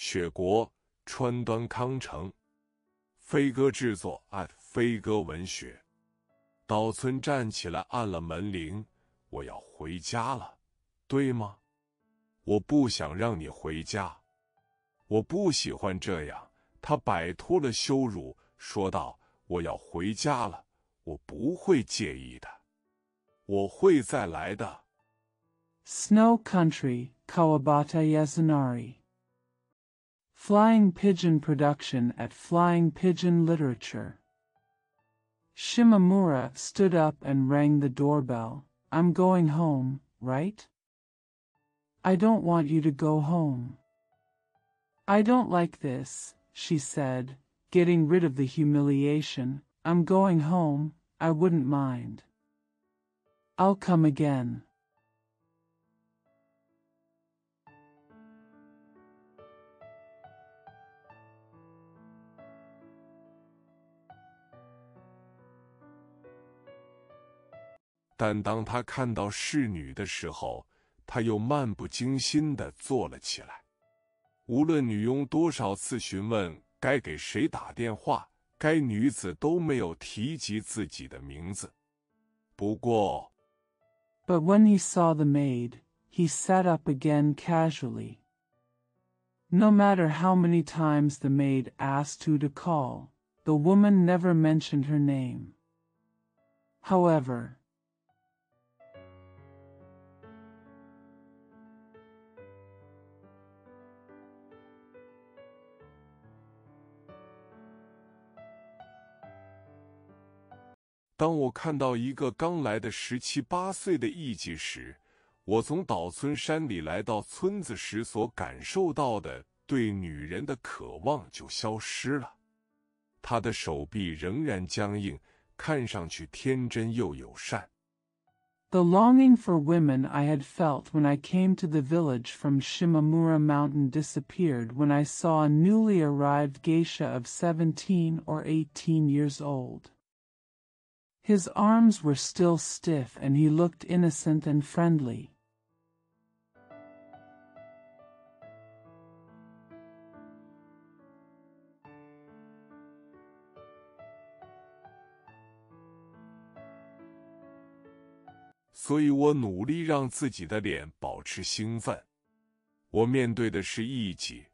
雪国川端康成，飞鸽制作飞鸽文学。岛村站起来按了门铃，我要回家了，对吗？我不想让你回家，我不喜欢这样。他摆脱了羞辱，说道：我要回家了，我不会介意的，我会再来的。Snow Country, Kawabata Yasunari. Flying Pigeon Production at Flying Pigeon Literature. Shimamura stood up and rang the doorbell. I'm going home, right? I don't want you to go home. I don't like this, she said, getting rid of the humiliation. I'm going home, I wouldn't mind. I'll come again. 但当他看到侍女的时候，他又漫不经心地坐了起来。无论女佣多少次询问该给谁打电话，该女子都没有提及自己的名字。不过 But when he saw the maid, he sat up again casually. No matter how many times the maid asked who to call, the woman never mentioned her name. However, 当我看到一个刚来的17、18岁的艺妓时，我从岛村山里来到村子时所感受到的对女人的渴望就消失了。她的手臂仍然僵硬，看上去天真又友善。The longing for women I had felt when I came to the village from Shimamura Mountain disappeared when I saw a newly arrived geisha of 17 or 18 years old. His arms were still stiff and he looked innocent and friendly. 所以我努力让自己的脸保持兴奋。我面对的是艺妓，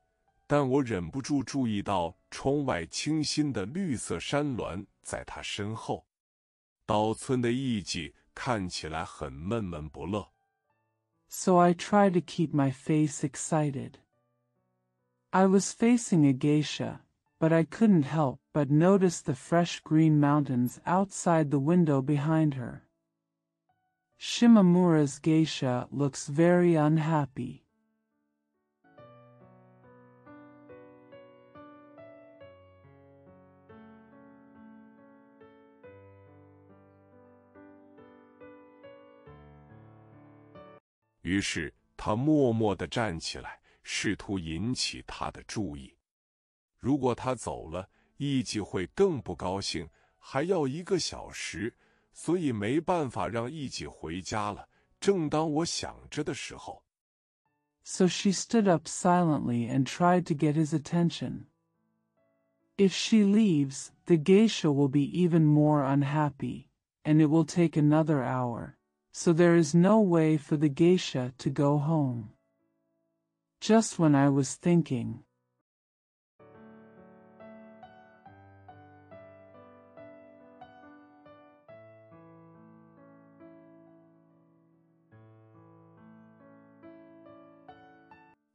但我忍不住注意到窗外清新的绿色山峦在他身后。岛村的艺妓看起来很闷闷不乐。So I tried to keep my face excited. I was facing a geisha, but I couldn't help but notice the fresh green mountains outside the window behind her. Shimamura's geisha looks very unhappy. 于是他默默地站起来，试图引起他的注意。如果他走了，艺妓会更不高兴，还要1个小时，所以没办法让艺妓回家了。正当我想着的时候 So she stood up silently and tried to get his attention. If she leaves, the geisha will be even more unhappy, and it will take another hour. So there is no way for the geisha to go home. Just when I was thinking,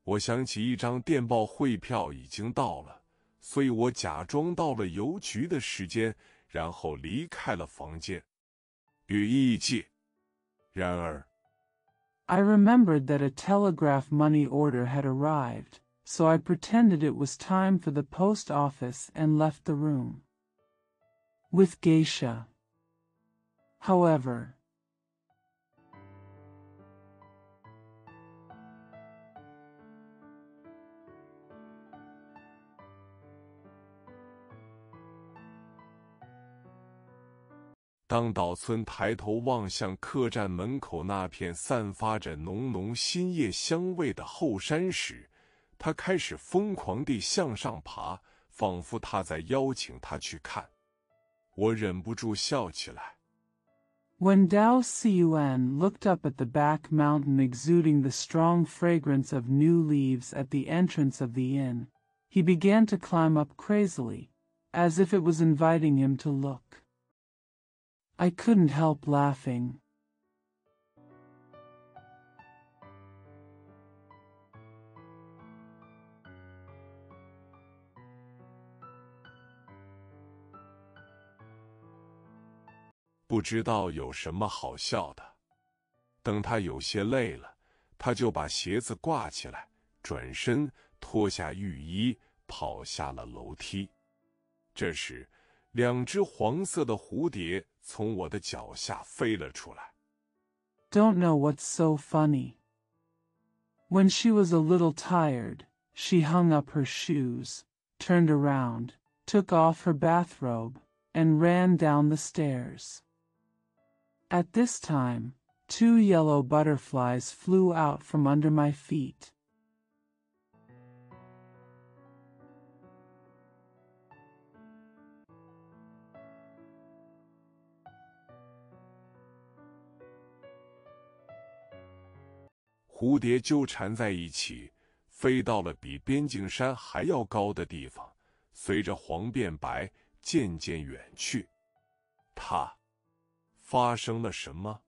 我想起一张电报汇票已经到了，所以我假装到了邮局的时间，然后离开了房间。与艺妓。然而 I remembered that a telegraph money order had arrived, so I pretended it was time for the post office and left the room. With geisha. However, 当岛村抬头望向客栈门口那片散发着浓浓新叶香味的后山时，他开始疯狂地向上爬，仿佛他在邀请他去看。我忍不住笑起来。When Dao Xiyuan looked up at the back mountain exuding the strong fragrance of new leaves at the entrance of the inn, he began to climb up crazily, as if it was inviting him to look. I couldn't help laughing. 不知道有什么好笑的。等他有些累了，他就把鞋子挂起来，转身脱下浴衣，跑下了楼梯。这时，两只黄色的蝴蝶从我的脚下飞了出来。Don't know what's so funny. When she was a little tired, she hung up her shoes, turned around, took off her bathrobe, and ran down the stairs. At this time, 2 yellow butterflies flew out from under my feet. 蝴蝶纠缠在一起，飞到了比边境山还要高的地方，随着黄变白，渐渐远去。发生了什么？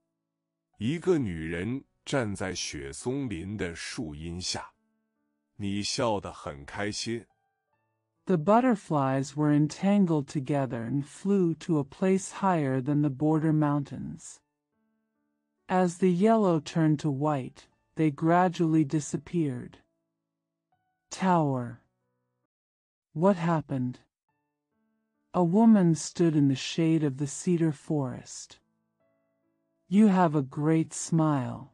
一个女人站在雪松林的树荫下。你笑得很开心。The butterflies were entangled together and flew to a place higher than the border mountains. As the yellow turned to white, they gradually disappeared. Tower. What happened? A woman stood in the shade of the cedar forest. You have a great smile.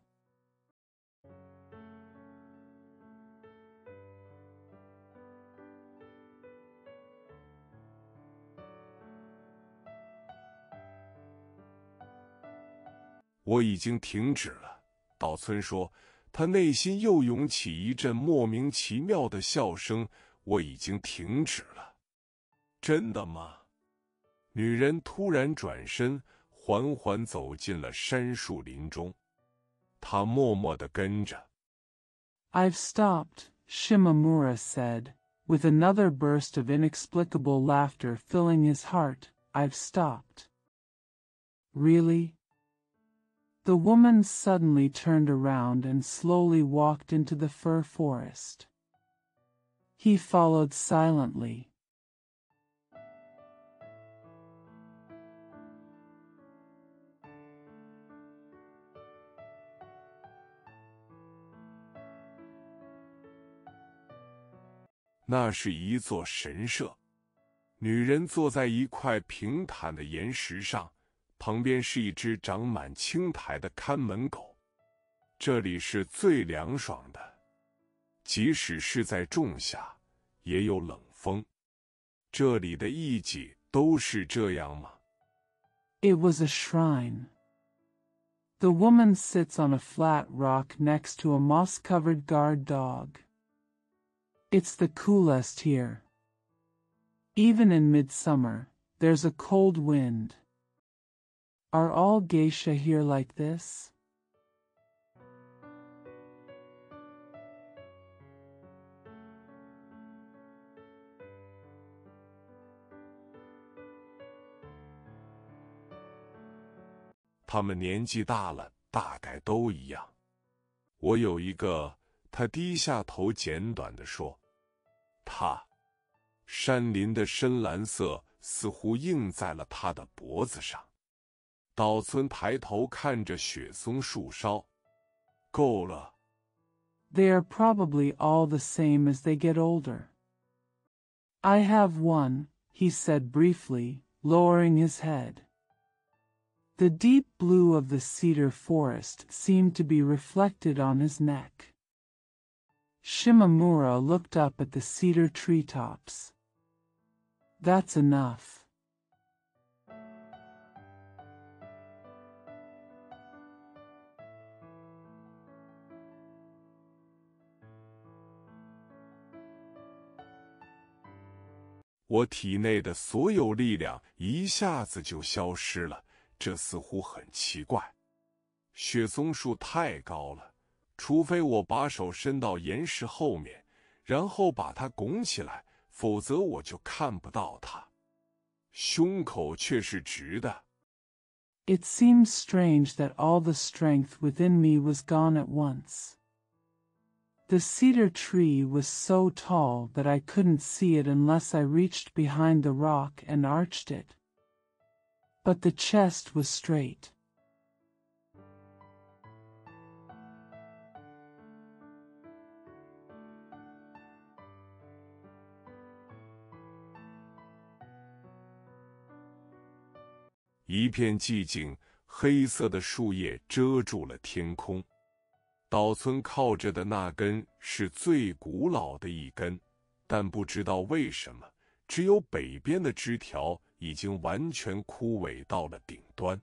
我已经停止了，岛村说，他内心又涌起一阵莫名其妙的笑声。我已经停止了。真的吗？女人突然转身，缓缓走进了杉树林中。她默默地跟着。I've stopped, Shimamura said, with another burst of inexplicable laughter filling his heart. I've stopped. Really? The woman suddenly turned around and slowly walked into the fir forest. He followed silently. 那是一座神社，女人坐在一块平坦的岩石上，旁边是一只长满青苔的看门狗。这里是最凉爽的，即使是在仲夏，也有冷风。这里的艺伎都是这样吗？ It was a shrine. The woman sits on a flat rock next to a moss-covered guard dog. It's the coolest here. Even in midsummer, there's a cold wind. Are all geisha here like this? 他们年纪大了，大概都一样。我有一个，他低下头简短地说。山林的深蓝色似乎映在了他的脖子上。岛村抬头看着雪松树梢。够了。They are probably all the same as they get older. I have one, he said briefly, lowering his head. The deep blue of the cedar forest seemed to be reflected on his neck. Shimamura looked up at the cedar treetops. That's enough. 我体内的所有力量一下子就消失了，这似乎很奇怪。雪松树太高了，除非我把手伸到岩石后面，然后把它拱起来，否则我就看不到它。胸口却是直的。It seemed strange that all the strength within me was gone at once. The cedar tree was so tall that I couldn't see it unless I reached behind the rock and arched it. But the chest was straight. 一片寂静，黑色的树叶遮住了天空。岛村靠着的那根是最古老的一根，但不知道为什么，只有北边的枝条已经完全枯萎到了顶端。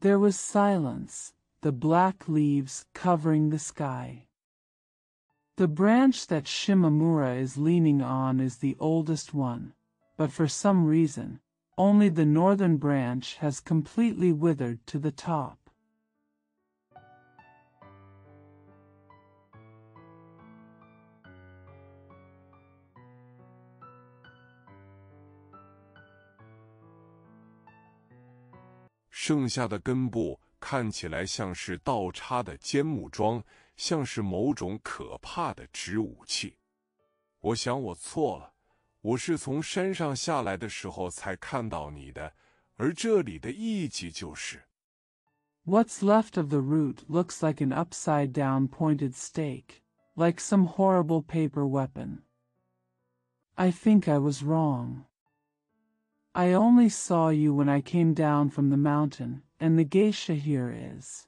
There was silence, the black leaves covering the sky. The branch that Shimamura is leaning on is the oldest one, but for some reason, only the northern branch has completely withered to the top. 剩下的根部看起来像是倒插的尖木桩，像是某种可怕的植武器。我想我错了，我是从山上下来的时候才看到你的，而这里的意迹就是。What's left of the root looks like an upside-down pointed stake, like some horrible paper weapon. I think I was wrong. I only saw you when I came down from the mountain, and the geisha here is.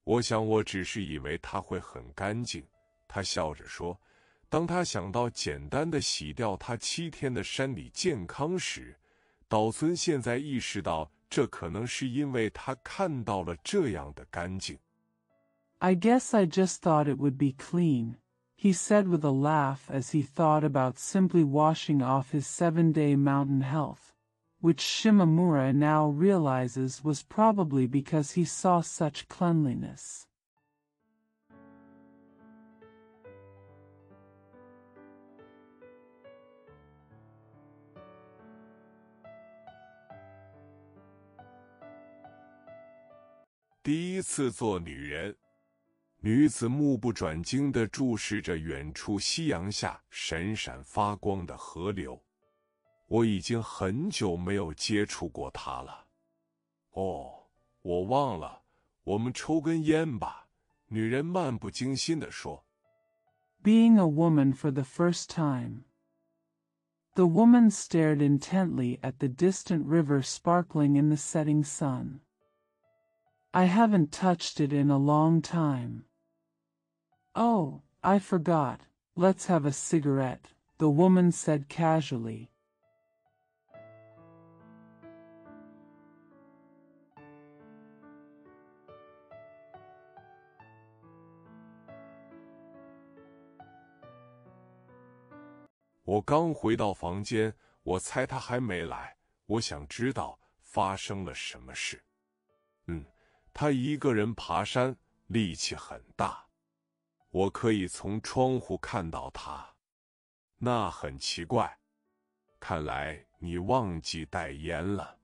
我想我只是以为它会很干净，他笑着说。当他想到简单的洗掉他7天的山里健康时，岛村现在意识到这可能是因为他看到了这样的干净。I guess I just thought it would be clean, he said with a laugh as he thought about simply washing off his 7-day mountain health, which Shimamura now realizes was probably because he saw such cleanliness. 第一次做女人，女子目不转睛地注视着远处夕阳下闪闪发光的河流。我已经很久没有接触过它了。哦，我忘了，我们抽根烟吧。女人漫不经心地说。Being a woman for the first time. The woman stared intently at the distant river sparkling in the setting sun. I haven't touched it in a long time. Oh, I forgot. Let's have a cigarette, the woman said casually. 我刚回到房间，我猜他还没来。我想知道发生了什么事。他一个人爬山，力气很大。我可以从窗户看到他。那很奇怪。看来你忘记带烟了。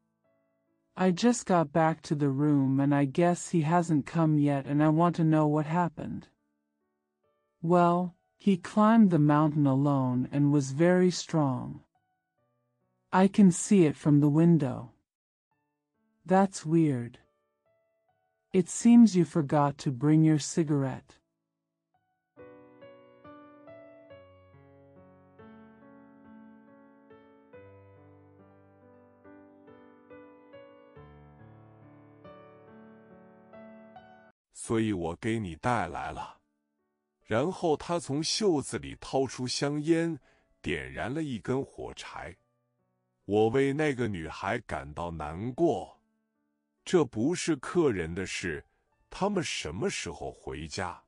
I just got back to the room and I guess he hasn't come yet and I want to know what happened. Well, he climbed the mountain alone and was very strong. I can see it from the window. That's weird. It seems you forgot to bring your cigarette. 所以我给你带来了。然后他从袖子里掏出香烟，点燃了一根火柴。我为那个女孩感到难过。这不是客人的事，他们什么时候回家？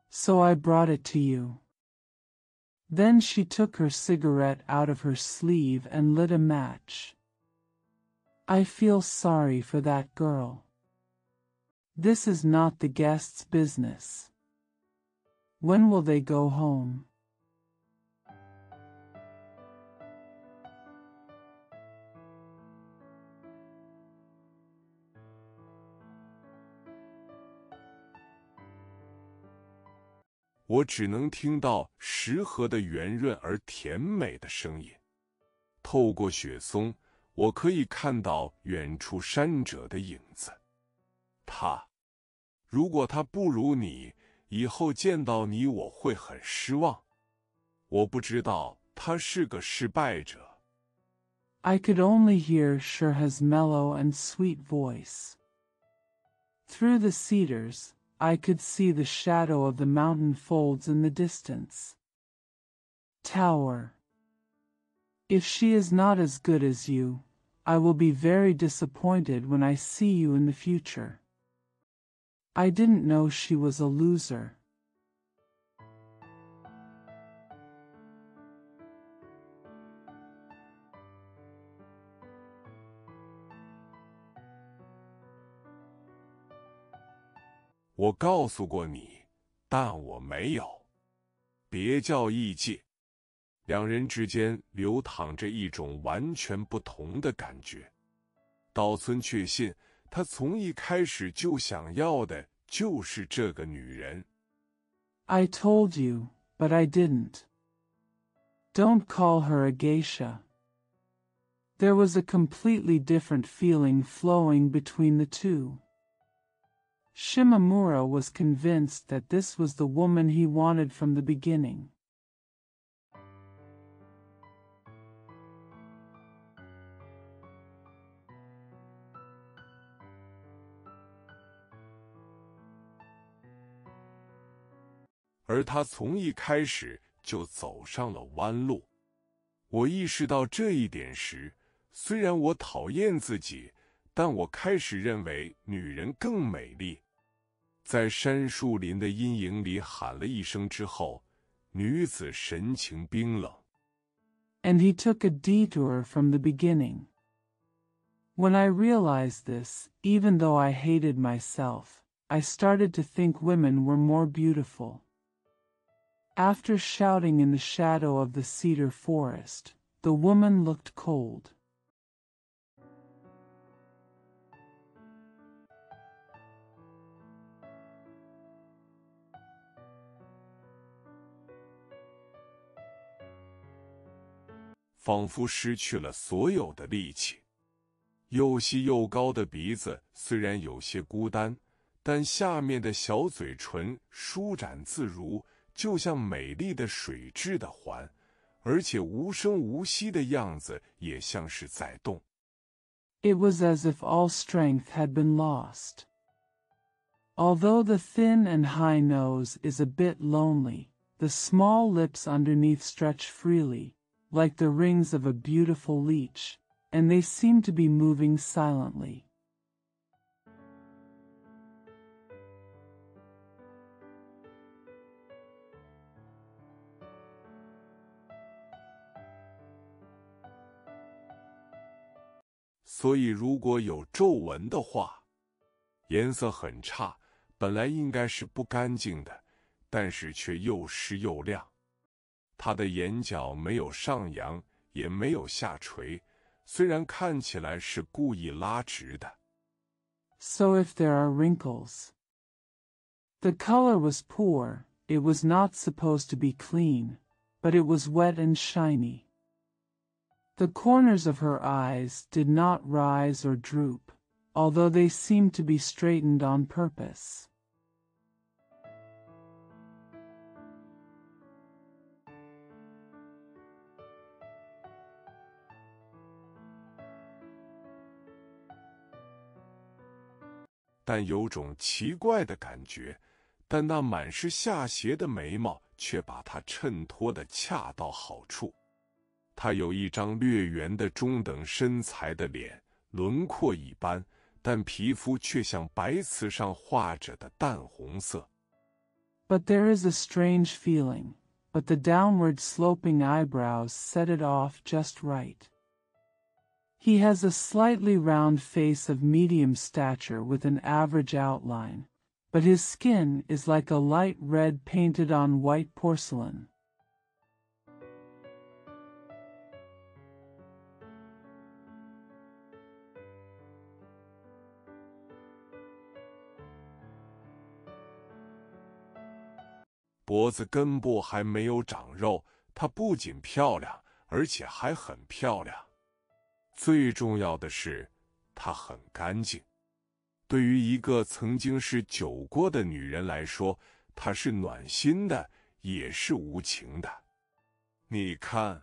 So I brought it to you. Then she took her cigarette out of her sleeve and lit a match. I feel sorry for that girl. This is not the guest's business. When will they go home? 我只能听到石河的圆润而甜美的声音。透过雪松，我可以看到远处山者的影子。如果他不如你，以后见到你我会很失望。我不知道他是个失败者。 I could only hear Shirha's mellow and sweet voice. Through the cedars, I could see the shadow of the mountain folds in the distance. Tower. If she is not as good as you, I will be very disappointed when I see you in the future. I didn't know she was a loser. 我告诉过你，但我没有。别叫异界。两人之间流淌着一种完全不同的感觉。岛村确信，他从一开始就想要的就是这个女人。I told you, but I didn't. Don't call her a geisha. There was a completely different feeling flowing between the two. Shimamura was convinced that this was the woman he wanted from the beginning. 而他从一开始就走上了弯路。我意识到这一点时，虽然我讨厌自己，但我开始认为女人更美丽。在山树林的阴影里喊了一声之后，女子神情冰冷。And he took a detour from the beginning. When I realized this, even though I hated myself, I started to think women were more beautiful. After shouting in the shadow of the cedar forest, the woman looked cold. 仿佛失去了所有的力气。又细又高的鼻子虽然有些孤单，但下面的小嘴唇舒展自如，就像美丽的水质的环，而且无声无息的样子也像是在动。It was as if all strength had been lost. Although the thin and high nose is a bit lonely, the small lips underneath stretch freely, like the rings of a beautiful leech, and they seem to be moving silently. 所以如果有皱纹的话，颜色很差，本来应该是不干净的，但是却又湿又亮。他的眼角没有上扬，也没有下垂，虽然看起来是故意拉直的。So if there are wrinkles. The color was poor, it was not supposed to be clean, but it was wet and shiny. The corners of her eyes did not rise or droop, although they seemed to be straightened on purpose. 但有种奇怪的感觉，但那满是下斜的眉毛却把它衬托得恰到好处。他有一张略圆的中等身材的脸，轮廓一般，但皮肤却像白瓷上画着的淡红色。But there is a strange feeling, but the downward sloping eyebrows set it off just right. He has a slightly round face of medium stature with an average outline, but his skin is like a light red painted on white porcelain. 脖子根部还没有长肉，她不仅漂亮，而且还很漂亮。最重要的是，她很干净。对于一个曾经是酒过的女人来说，她是暖心的，也是无情的。你看，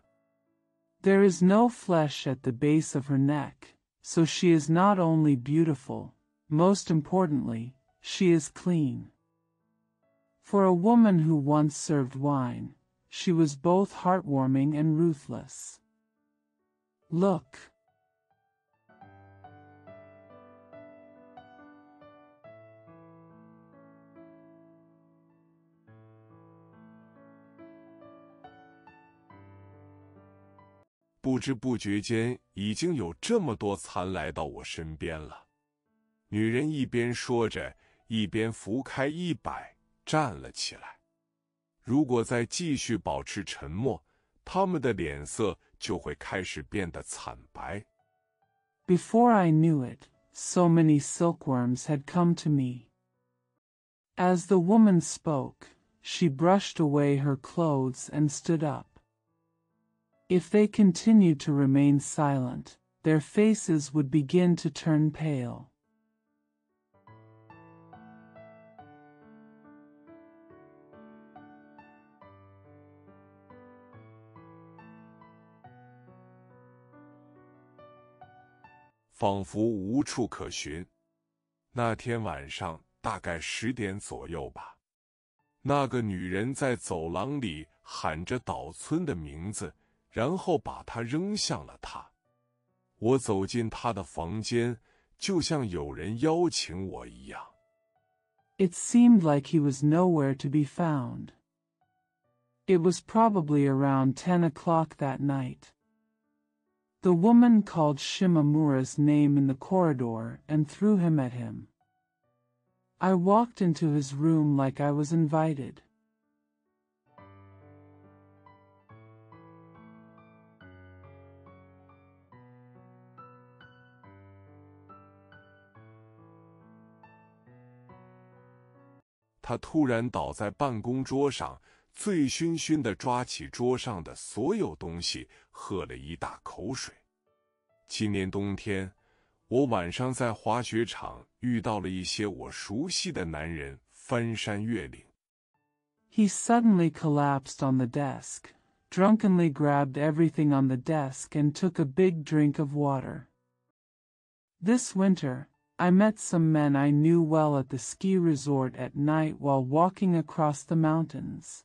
There is no flesh at the base of her neck, so she is not only beautiful, most importantly, she is clean. For a woman who once served wine, she was both heartwarming and ruthless. Look. 不知不觉间，已经有这么多蚕来到我身边了。女人一边说着，一边扶开衣摆，站了起来。如果再继续保持沉默，她们的脸色就会开始变得惨白。Before I knew it, so many silkworms had come to me. As the woman spoke, she brushed away her clothes and stood up. If they continued to remain silent, their faces would begin to turn pale. 仿佛无处可寻。那天晚上大概10点左右吧，那个女人在走廊里喊着岛村的名字，然后把它扔向了他。我走进他的房间，就像有人邀请我一样。It seemed like he was nowhere to be found. It was probably around 10 o'clock that night. The woman called Shimamura's name in the corridor and threw him at him. I walked into his room like I was invited. 他突然倒在办公桌上，醉醺醺地抓起桌上的所有东西，喝了一大口水。今年冬天，我晚上在滑雪场遇到了一些我熟悉的男人，翻山越岭。He suddenly collapsed on the desk, drunkenly grabbed everything on the desk and took a big drink of water. This winter, I met some men I knew well at the ski resort at night while walking across the mountains.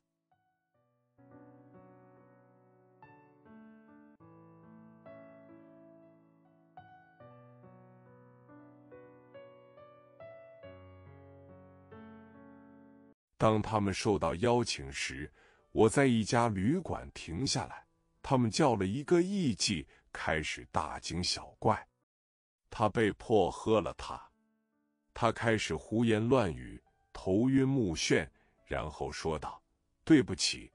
当他们受到邀请时，我在一家旅馆停下来。他们叫了一个艺妓，开始大惊小怪。他被迫喝了它。他开始胡言乱语，头晕目眩，然后说道：“对不起。”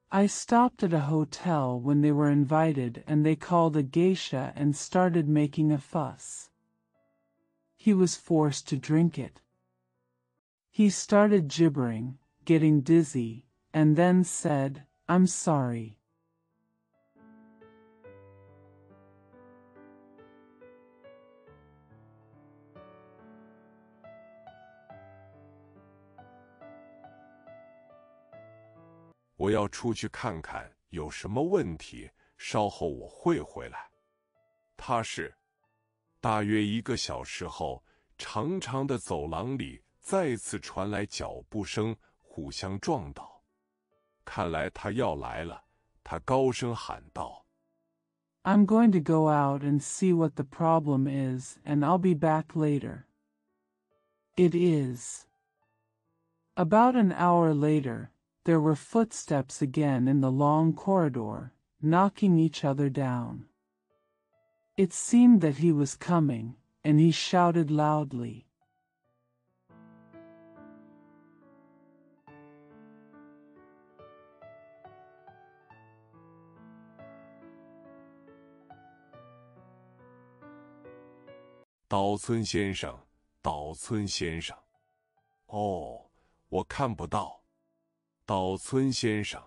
I stopped at a hotel when they were invited and they called a geisha and started making a fuss. He was forced to drink it. He started gibbering, getting dizzy, and then said, "I'm sorry." 我要出去看看有什么问题，稍后我会回来。大约1个小时后，长长的走廊里再次传来脚步声，互相撞倒。看来他要来了，他高声喊道。I'm going to go out and see what the problem is, and I'll be back later. It is. About an hour later, there were footsteps again in the long corridor, knocking each other down. It seemed that he was coming, and he shouted loudly.岛村先生，岛村先生。哦，我看不到。岛村先生，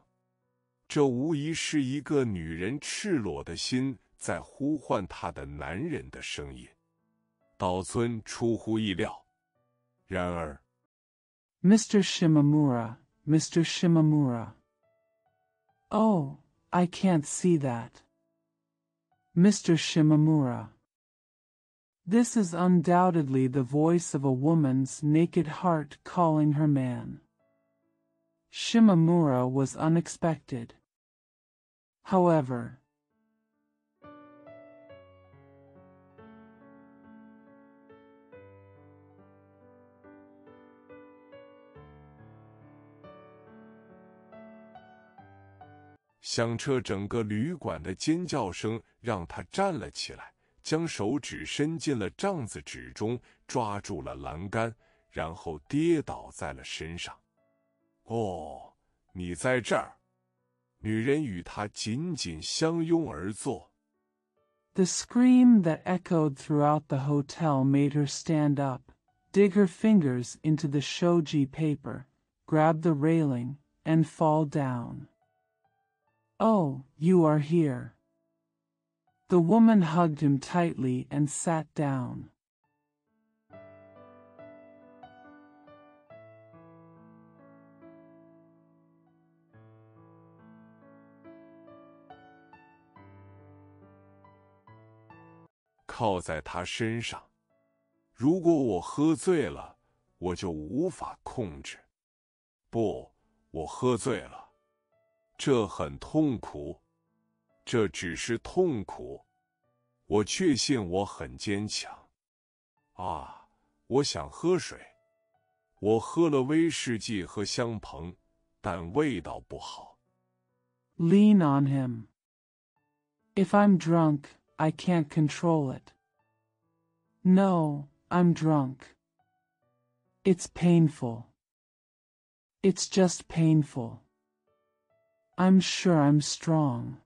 这无疑是一个女人赤裸的心在呼唤她的男人的声音。岛村出乎意料。然而 Mr. Shimamura, Mr. Shimamura. Oh, I can't see that. Mr. Shimamura. This is undoubtedly the voice of a woman's naked heart calling her man. Shimamura was unexpected. However,响彻整个旅馆的尖叫声让他站了起来，将手指伸进了帐子纸中，抓住了栏杆，然后跌倒在了身上。哦，你在这儿！女人与他紧紧相拥而坐。The scream that echoed throughout the hotel made her stand up, dig her fingers into the shoji paper, grab the railing, and fall down. Oh, you are here. The woman hugged him tightly and sat down.靠在他身上。如果我喝醉了，我就无法控制。不，我喝醉了。这很痛苦。这只是痛苦。我确信我很坚强。啊，我想喝水。我喝了威士忌和香蓬，但味道不好。Lean on him. If I'm drunk, I can't control it. No, I'm drunk. It's painful. It's just painful. I'm sure I'm strong.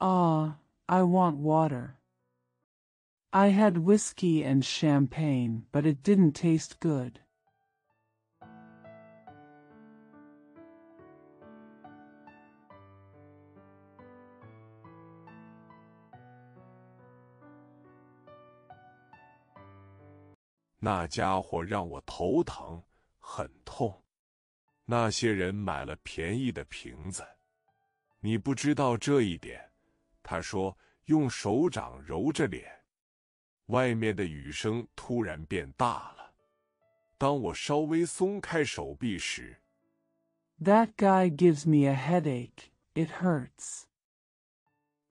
Ah, I want water. I had whiskey and champagne, but it didn't taste good. 那家伙让我头疼，很痛。那些人买了便宜的瓶子。你不知道这一点，他说，用手掌揉着脸。外面的雨声突然变大了。当我稍微松开手臂时 That guy gives me a headache, it hurts.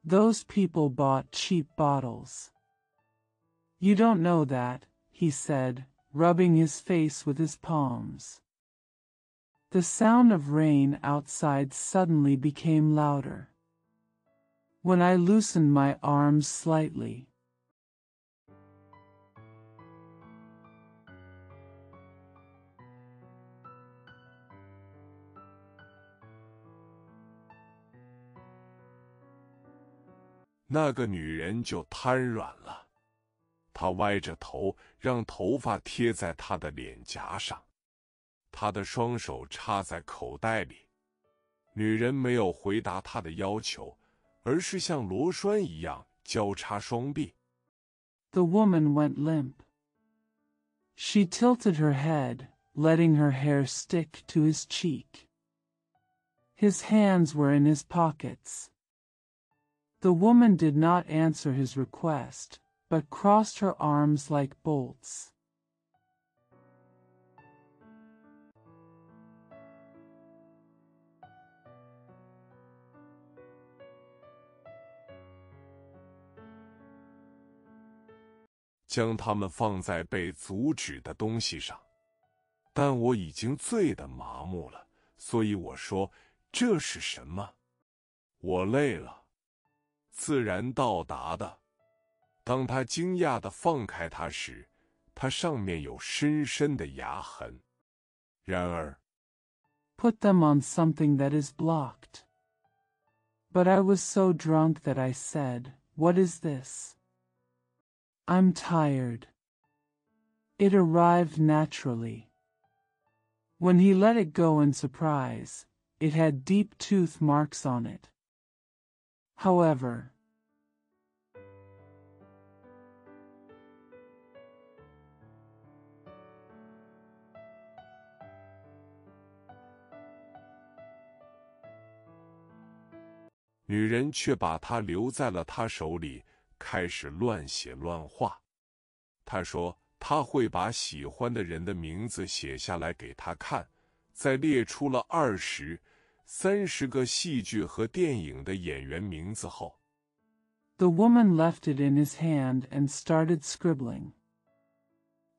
Those people bought cheap bottles. You don't know that, he said, rubbing his face with his palms. The sound of rain outside suddenly became louder. When I loosened my arms slightly,那个女人就瘫软了。她歪着头，让头发贴在她的脸颊上。她的双手插在口袋里。女人没有回答他的要求，而是像螺栓一样交叉双臂。The woman went limp. She tilted her head, letting her hair stick to his cheek. His hands were in his pockets. The woman did not answer his request, but crossed her arms like bolts. 将它们放在被阻止的东西上。但我已经醉得麻木了，所以我说：“这是什么？”我累了。自然到达的。当他惊讶地放开它时，它上面有深深的牙痕。然而 Put them on something that is blocked. But I was so drunk that I said, "What is this?" I'm tired. It arrived naturally. When he let it go in surprise, it had deep tooth marks on it. However, 女人却把它留在了他手里，开始乱写乱画。她说她会把喜欢的人的名字写下来给他看，在列出了20、30个戏剧和电影的演员名字后， the woman left it in his hand and started scribbling.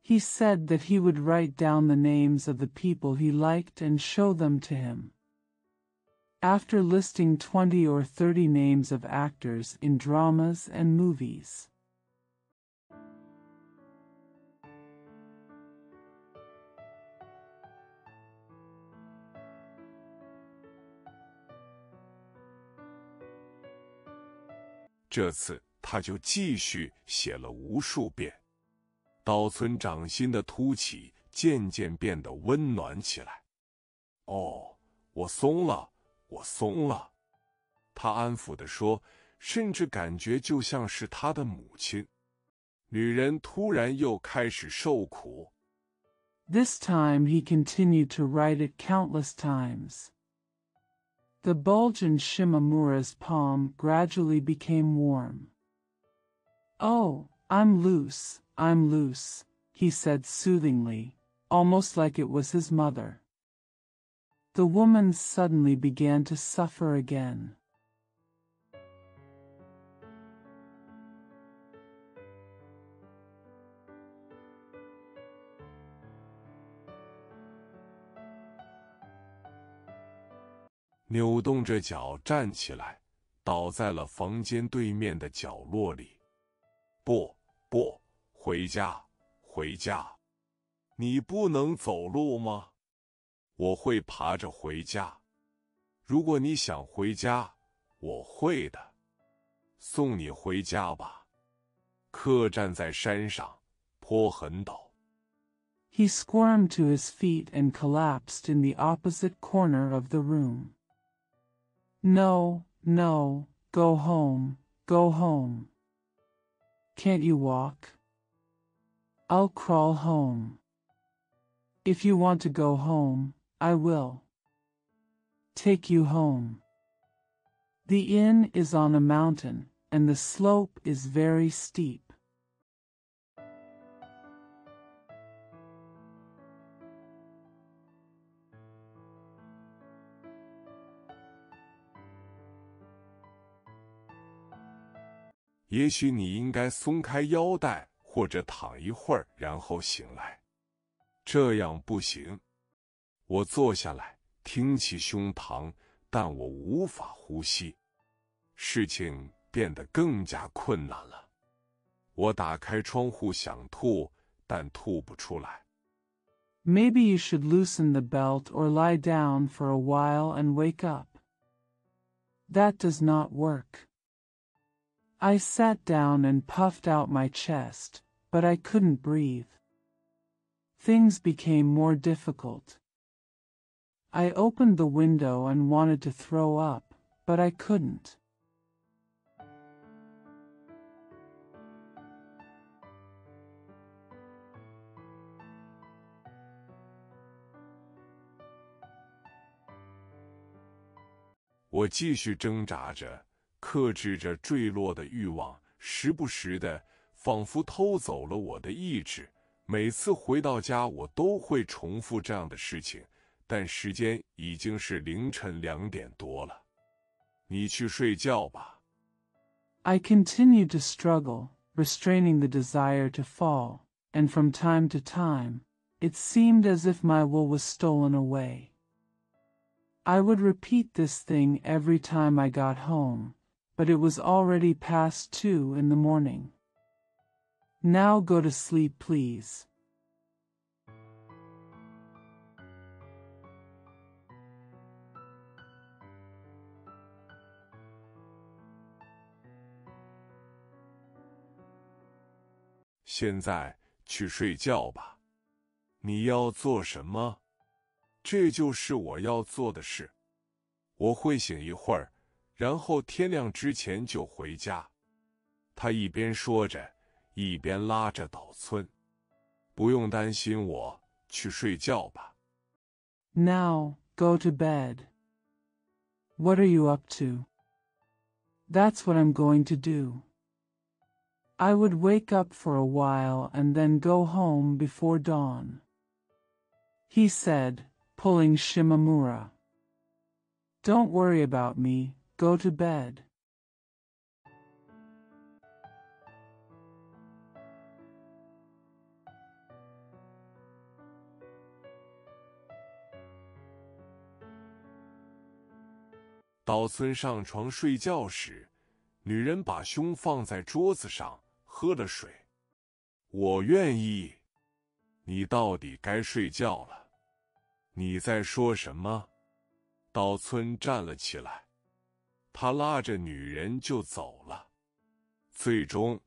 He said that he would write down the names of the people he liked and show them to him. After listing 20 or 30 names of actors in dramas and movies. 这次他就继续写了无数遍。岛村掌心的凸起渐渐变得温暖起来。哦，我松了，我松了，他安抚地说，甚至感觉就像是他的母亲。女人突然又开始受苦。This time he continued to write it countless times. The bulge in Shimamura's palm gradually became warm. "Oh, I'm loose, he said soothingly, almost like it was his mother. The woman suddenly began to suffer again. 扭动着脚站起来，倒在了房间对面的角落里。不，回家，回家！你不能走路吗？我会爬着回家。如果你想回家，我会的。送你回家吧。客栈在山上，坡很陡。He squirmed to his feet and collapsed in the opposite corner of the room. No, go home, go home. Can't you walk? I'll crawl home. If you want to go home, I will. Take you home. The inn is on a mountain, and the slope is very steep. 也许你应该松开腰带，或者躺一会儿，然后醒来。这样不行。我坐下来，挺起胸膛，但我无法呼吸。事情变得更加困难了。我打开窗户想吐，但吐不出来。Maybe you should loosen the belt or lie down for a while and wake up. That does not work. I sat down and puffed out my chest, but I couldn't breathe. Things became more difficult. I opened the window and wanted to throw up, but I couldn't. 我继续挣扎着，克制着坠落的欲望，时不时的，仿佛偷走了我的意志。每次回到家，我都会重复这样的事情，但时间已经是凌晨2点多了。你去睡觉吧。I continued to struggle, restraining the desire to fall, and from time to time, it seemed as if my will was stolen away. I would repeat this thing every time I got home, but it was already past 2 in the morning. Now go to sleep, please.现在去睡觉吧。你要做什么？这就是我要做的事。我会醒一会儿，然后天亮之前就回家。他一边说着，一边拉着岛村。不用担心我，去睡觉吧。Now, go to bed. What are you up to? That's what I'm going to do. I would wake up for a while and then go home before dawn. He said, pulling Shimamura. Don't worry about me, go to bed.岛村上床睡觉时，女人把胸放在桌子上，喝了水。我愿意。你到底该睡觉了。你在说什么？岛村站了起来，他拉着女人就走了。最终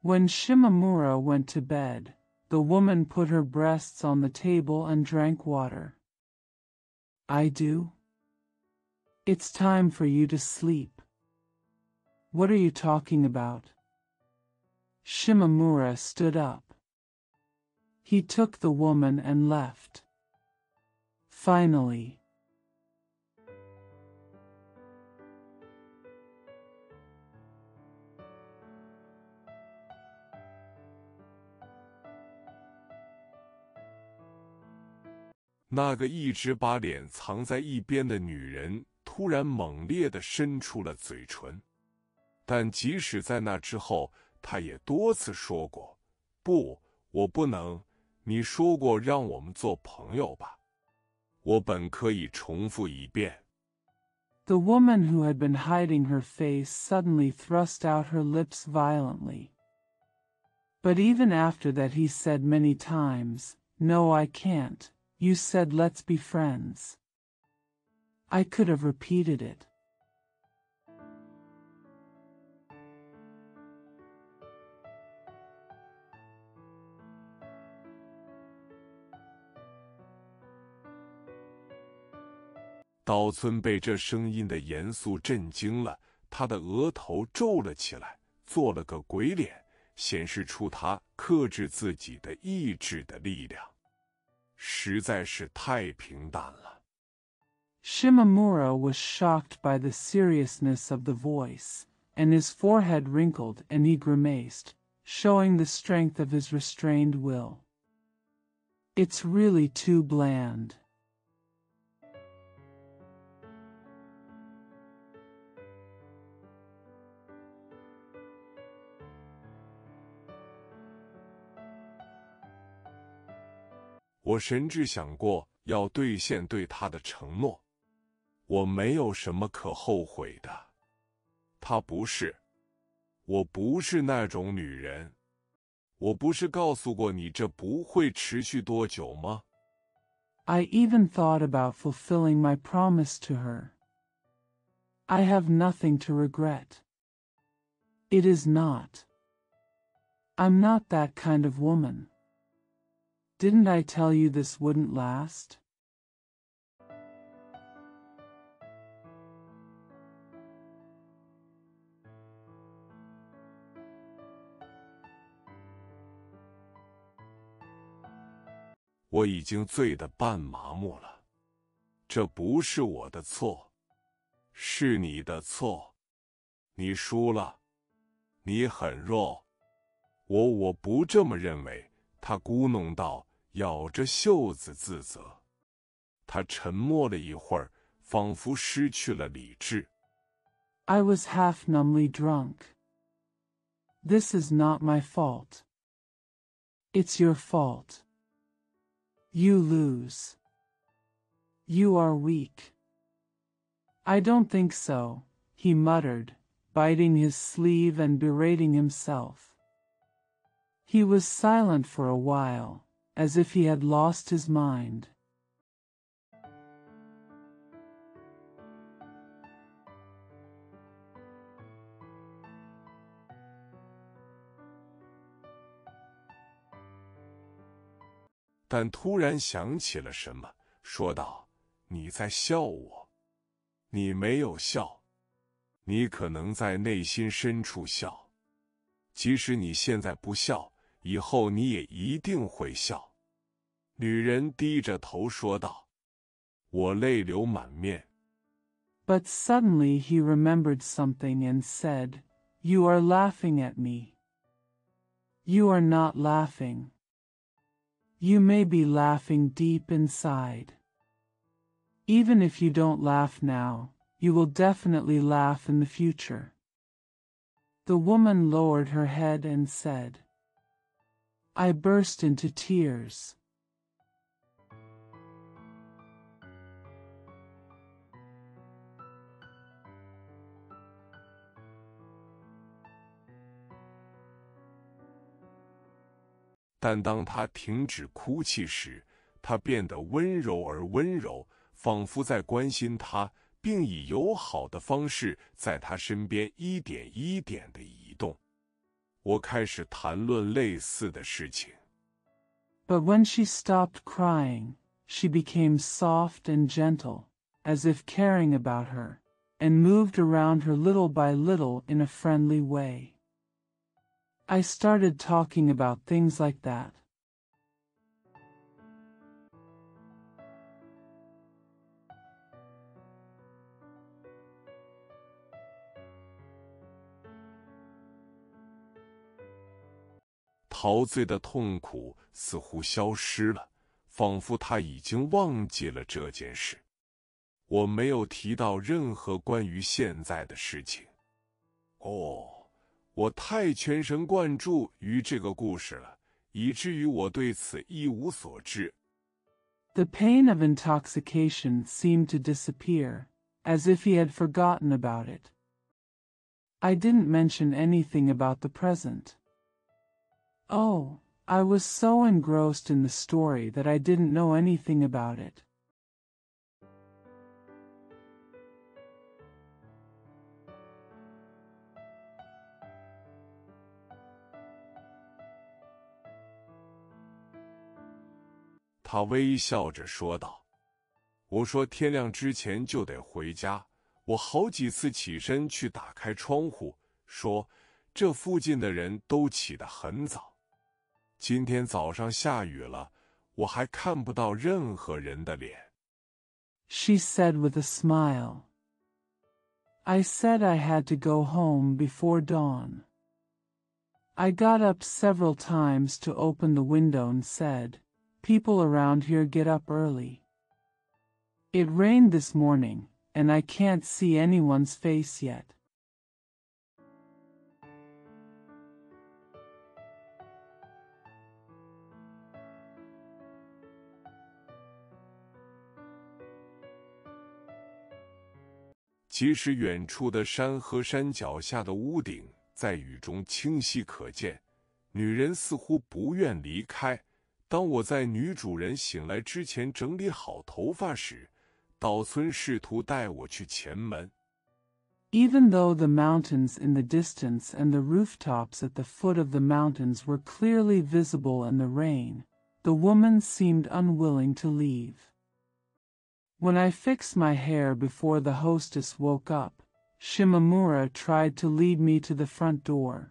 When Shimamura went to bed, the woman put her breasts on the table and drank water. I do? It's time for you to sleep. What are you talking about? Shimamura stood up. He took the woman and left. Finally. “那个一直把脸藏在一边的女人突然猛烈地伸出了嘴唇，但即使在那之后，她也多次说过：“不，我不能。你说过让我们做朋友吧。”我本可以重复一遍。The woman who had been hiding her face suddenly thrust out her lips violently. But even after that he said many times, "No, I can't. You said let's be friends." I could have repeated it. “岛村被这声音的严肃震惊了，他的额头皱了起来，做了个鬼脸，显示出他克制自己的意志的力量。实在是太平淡了。Shimamura was shocked by the seriousness of the voice, and his forehead wrinkled and he grimaced, showing the strength of his restrained will. It's really too bland. “我甚至想过要兑现对他的承诺。我没有什么可后悔的。他不是，我不是那种女人。我不是告诉过你这不会持续多久吗？ I even thought about fulfilling my promise to her. I have nothing to regret. It is not. I'm not that kind of woman. Didn't I tell you this wouldn't last?我已经醉得半麻木了。这不是我的错，是你的错。你输了，你很弱。我不这么认为。他咕哝道，咬着袖子自责。他沉默了一会儿，仿佛失去了理智。I was half numbly drunk. This is not my fault. It's your fault. You lose. You are weak. I don't think so, he muttered, biting his sleeve and berating himself. He was silent for a while, as if he had lost his mind.但突然想起了什么，说道：“你在笑我。你没有笑，你可能在内心深处笑。即使你现在不笑，以后你也一定会笑。”女人低着头说道。我泪流满面。But suddenly he remembered something and said, "You are laughing at me." You are not laughing. You may be laughing deep inside. Even if you don't laugh now, you will definitely laugh in the future. The woman lowered her head and said, I burst into tears. 但当他停止哭泣时，他变得温柔而温柔，仿佛在关心他，并以友好的方式在他身边一点一点地移动。我开始谈论类似的事情。But when she stopped crying, she became soft and gentle, as if caring about her, and moved around her little by little in a friendly way. I started talking about things like that. 陶醉的痛苦似乎消失了，仿佛他已经忘记了这件事。我没有提到任何关于现在的事情。我太全神贯注于这个故事了，以至于我对此一无所知。The pain of intoxication seemed to disappear, as if he had forgotten about it. I didn't mention anything about the present. Oh, I was so engrossed in the story that I didn't know anything about it. 他微笑着说道：“我说天亮之前就得回家。我好几次起身去打开窗户，说这附近的人都起得很早。今天早上下雨了，我还看不到任何人的脸。” She said with a smile. I said I had to go home before dawn. I got up several times to open the window and said, People around here get up early. It rained this morning, and I can't see anyone's face yet. 即使远处的山和山脚下的屋顶在雨中清晰可见，女人似乎不愿离开。当我在女主人醒来之前整理好头发时，岛村试图带我去前门。Even though the mountains in the distance and the rooftops at the foot of the mountains were clearly visible in the rain, the woman seemed unwilling to leave. When I fixed my hair before the hostess woke up, Shimamura tried to lead me to the front door.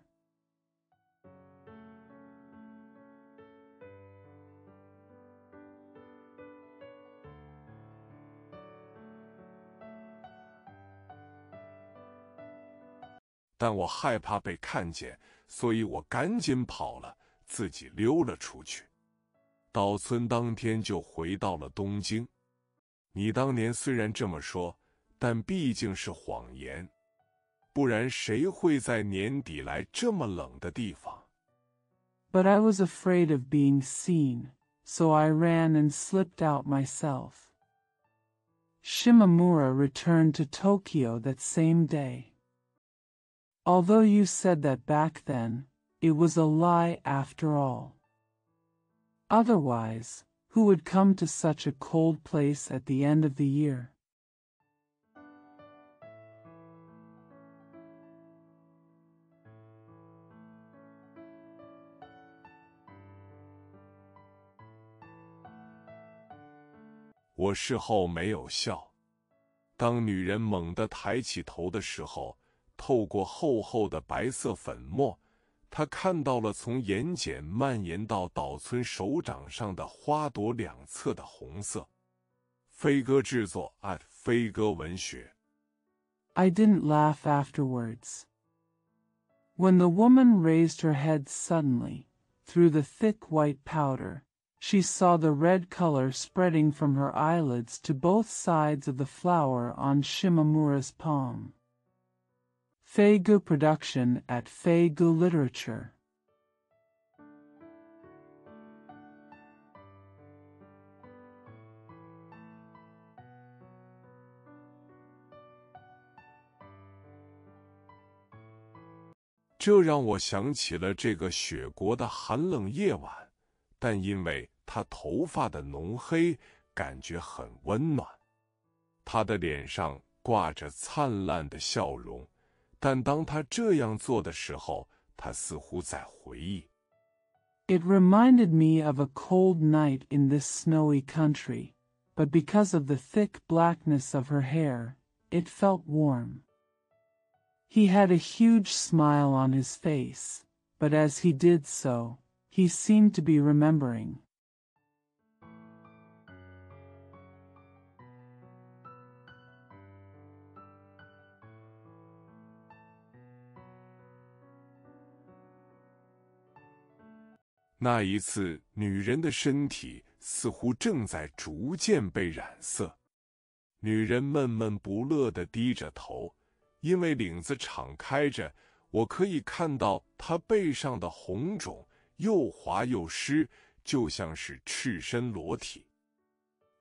但我害怕被看见，所以我赶紧跑了，自己溜了出去。岛村当天就回到了东京。你当年虽然这么说，但毕竟是谎言。不然谁会在年底来这么冷的地方？ But I was afraid of being seen, so I ran and slipped out myself. Shimamura returned to Tokyo that same day. Although you said that back then, it was a lie after all. Otherwise, who would come to such a cold place at the end of the year? 我事后没有笑。当女人猛地抬起头的时候，透过厚厚的白色粉末，她看到了从眼睑蔓延到岛村手掌上的花朵两侧的红色。飞鸽制作飞鸽文学。 I didn't laugh afterwards. When the woman raised her head suddenly, through the thick white powder, she saw the red color spreading from her eyelids to both sides of the flower on Shimamura's palm. Feigu production at Feigu Literature. 这让我想起了这个雪国的寒冷夜晚，但因为他头发的浓黑，感觉很温暖。他的脸上挂着灿烂的笑容，但当他这样做的时候，他似乎在回忆。It reminded me of a cold night in this snowy country, but because of the thick blackness of her hair, it felt warm. He had a huge smile on his face, but as he did so, he seemed to be remembering. 那一次，女人的身体似乎正在逐渐被染色。女人闷闷不乐地低着头，因为领子敞开着，我可以看到她背上的红肿，又滑又湿，就像是赤身裸体。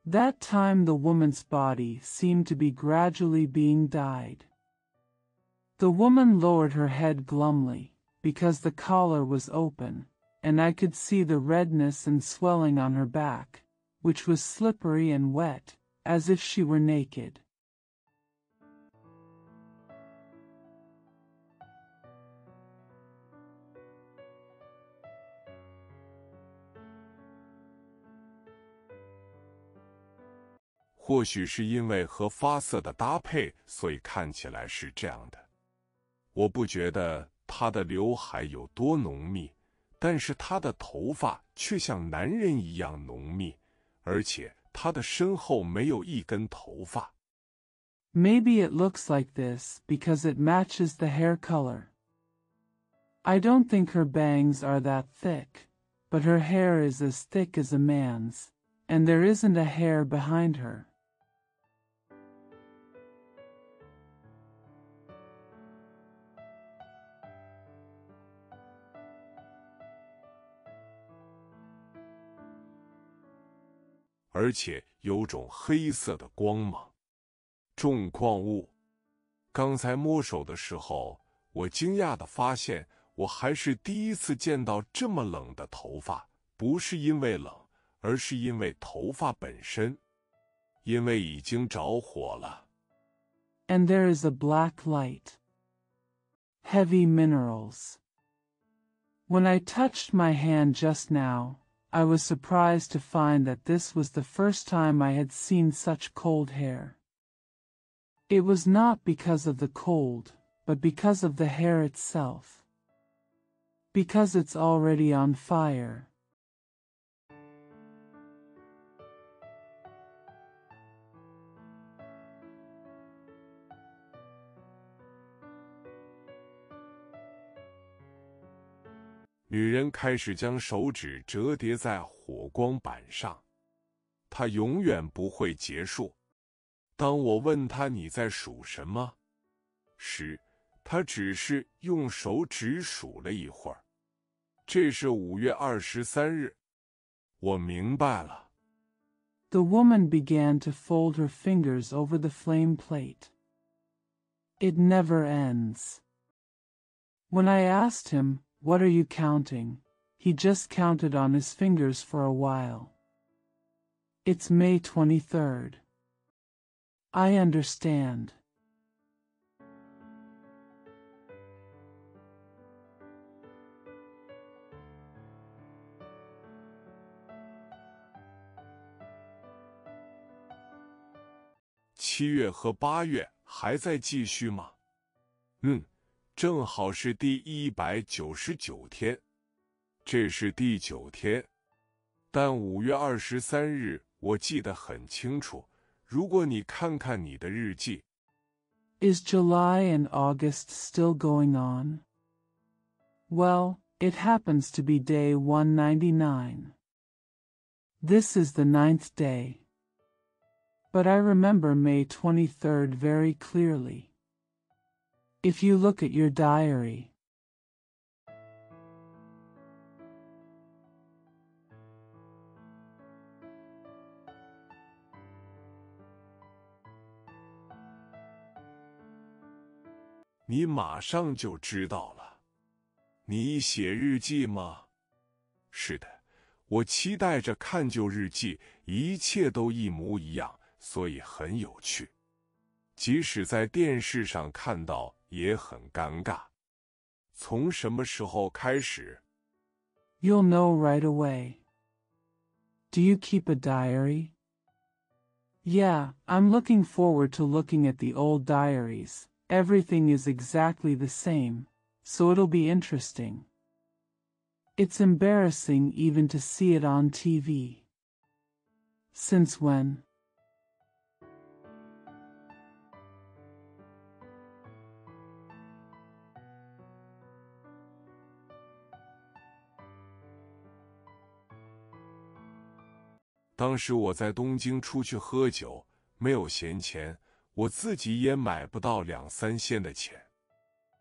That time the woman's body seemed to be gradually being dyed. The woman lowered her head glumly, because the collar was open, and I could see the redness and swelling on her back, which was slippery and wet, as if she were naked. 或许是因为和发色的搭配，所以看起来是这样的。我不觉得她的刘海有多浓密，但是她的头发却像男人一样浓密，而且她的身后没有一根头发。Maybe it looks like this because it matches the hair color. I don't think her bangs are that thick, but her hair is as thick as a man's, and there isn't a hair behind her. 而且有种黑色的光芒，重矿物。刚才摸手的时候，我惊讶地发现，我还是第一次见到这么冷的头发，不是因为冷，而是因为头发本身，因为已经着火了。And there is a black light. Heavy minerals. When I touched my hand just now, I was surprised to find that this was the first time I had seen such cold hair. It was not because of the cold, but because of the hair itself. Because it's already on fire. 女人开始将手指折叠在火光板上，她永远不会结束。当我问她你在数什么时，他只是用手指数了一会儿。这是5月23日。我明白了。The woman began to fold her fingers over the flame plate. It never ends. When I asked him, "What are you counting?" he just counted on his fingers for a while. It's May 23rd. I understand.7月和8月还在继续吗？正好是第199天，这是第9天。但5月23日我记得很清楚，如果你看看你的日记。Is July and August still going on? Well, it happens to be day 199. This is the 9th day. But I remember May 23rd very clearly. If you look at your diary.你马上就知道了。你写日记吗？是的，我期待着看旧日记，一切都一模一样，所以很有趣。即使在电视上看到也很尴尬。从什么时候开始？ You'll know right away. Do you keep a diary? Yeah, I'm looking forward to looking at the old diaries. Everything is exactly the same, so it'll be interesting. It's embarrassing even to see it on TV. Since when? 当时我在东京出去喝酒，没有闲钱，我自己也买不到2、3仙的钱。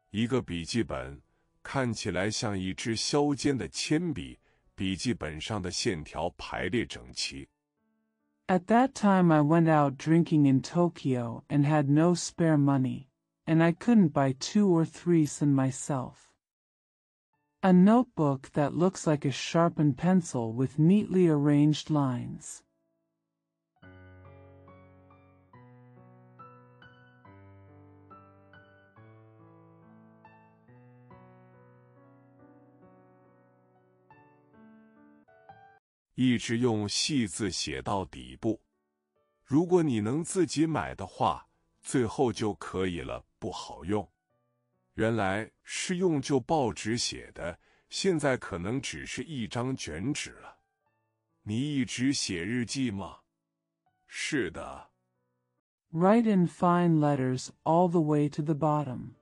一个笔记本看起来像一支削尖的铅笔，笔记本上的线条排列整齐。At that time I went out drinking in Tokyo and had no spare money, and I couldn't buy 2 or 3 sen myself. A notebook that looks like a sharpened pencil with neatly arranged lines. "一直用细字写到底部。如果你能自己买的话，最后就可以了，不好用。原来是用旧报纸写的，现在可能只是一张卷纸了。你一直写日记吗？是的。Write in fine letters all the way to the bottom.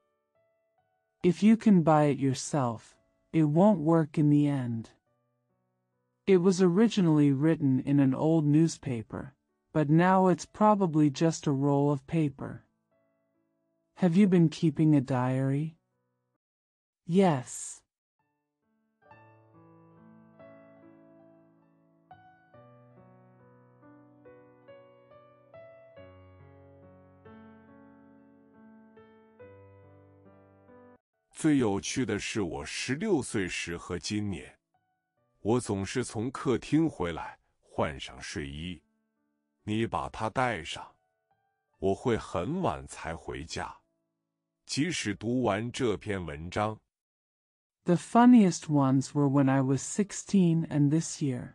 If you can buy it yourself, it won't work in the end. It was originally written in an old newspaper, but now it's probably just a roll of paper. Have you been keeping a diary? Yes. "最有趣的是我16岁时和今年，我总是从客厅回来，换上睡衣。你把它带上，我会很晚才回家。即使读完这篇文章。The funniest ones were when I was 16 and this year.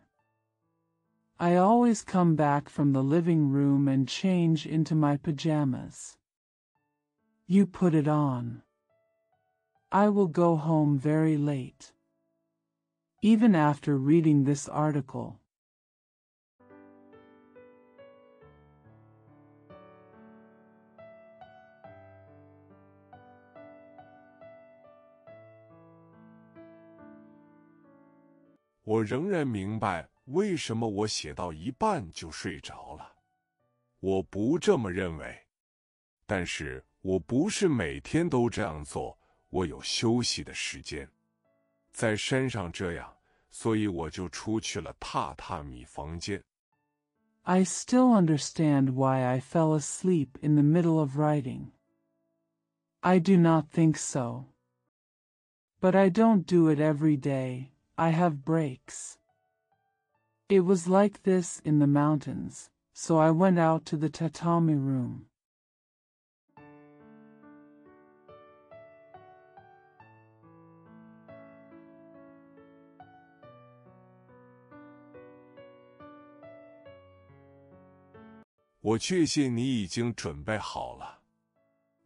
I always come back from the living room and change into my pajamas. You put it on. I will go home very late. Even after reading this article. "我仍然明白为什么我写到一半就睡着了。我不这么认为，但是我不是每天都这样做，我有休息的时间。在山上这样，所以我就出去了榻榻米房间。I still understand why I fell asleep in the middle of writing. I do not think so. But I don't do it every day, I have breaks. It was like this in the mountains, so I went out to the tatami room. 我确信你已经准备好了。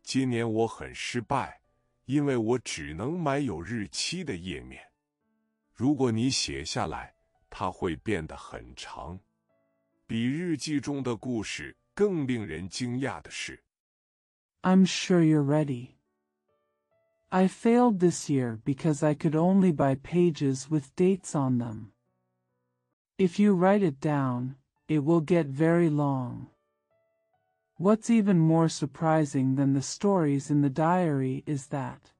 今年我很失败，因为我只能买有日期的页面。如果你写下来，它会变得很长。比日记中的故事更令人惊讶的是 I'm sure you're ready. I failed this year because I could only buy pages with dates on them. If you write it down, it will get very long. What's even more surprising than the stories in the diary is that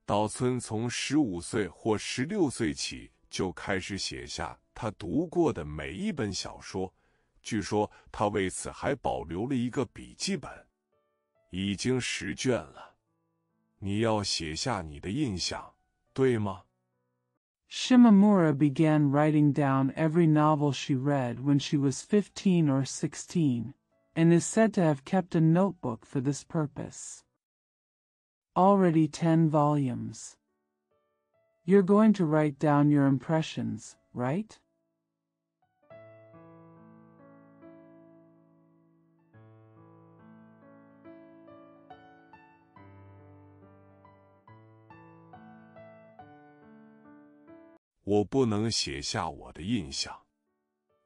岛村从15岁或16岁起就开始写下他读过的每一本小说，据说他为此还保留了一个笔记本。已经10卷了。你要写下你的印象，对吗？ Shimamura began writing down every novel she read when she was 15 or 16, and is said to have kept a notebook for this purpose. Already 10 volumes. You're going to write down your impressions, right? 我不能写下我的印象，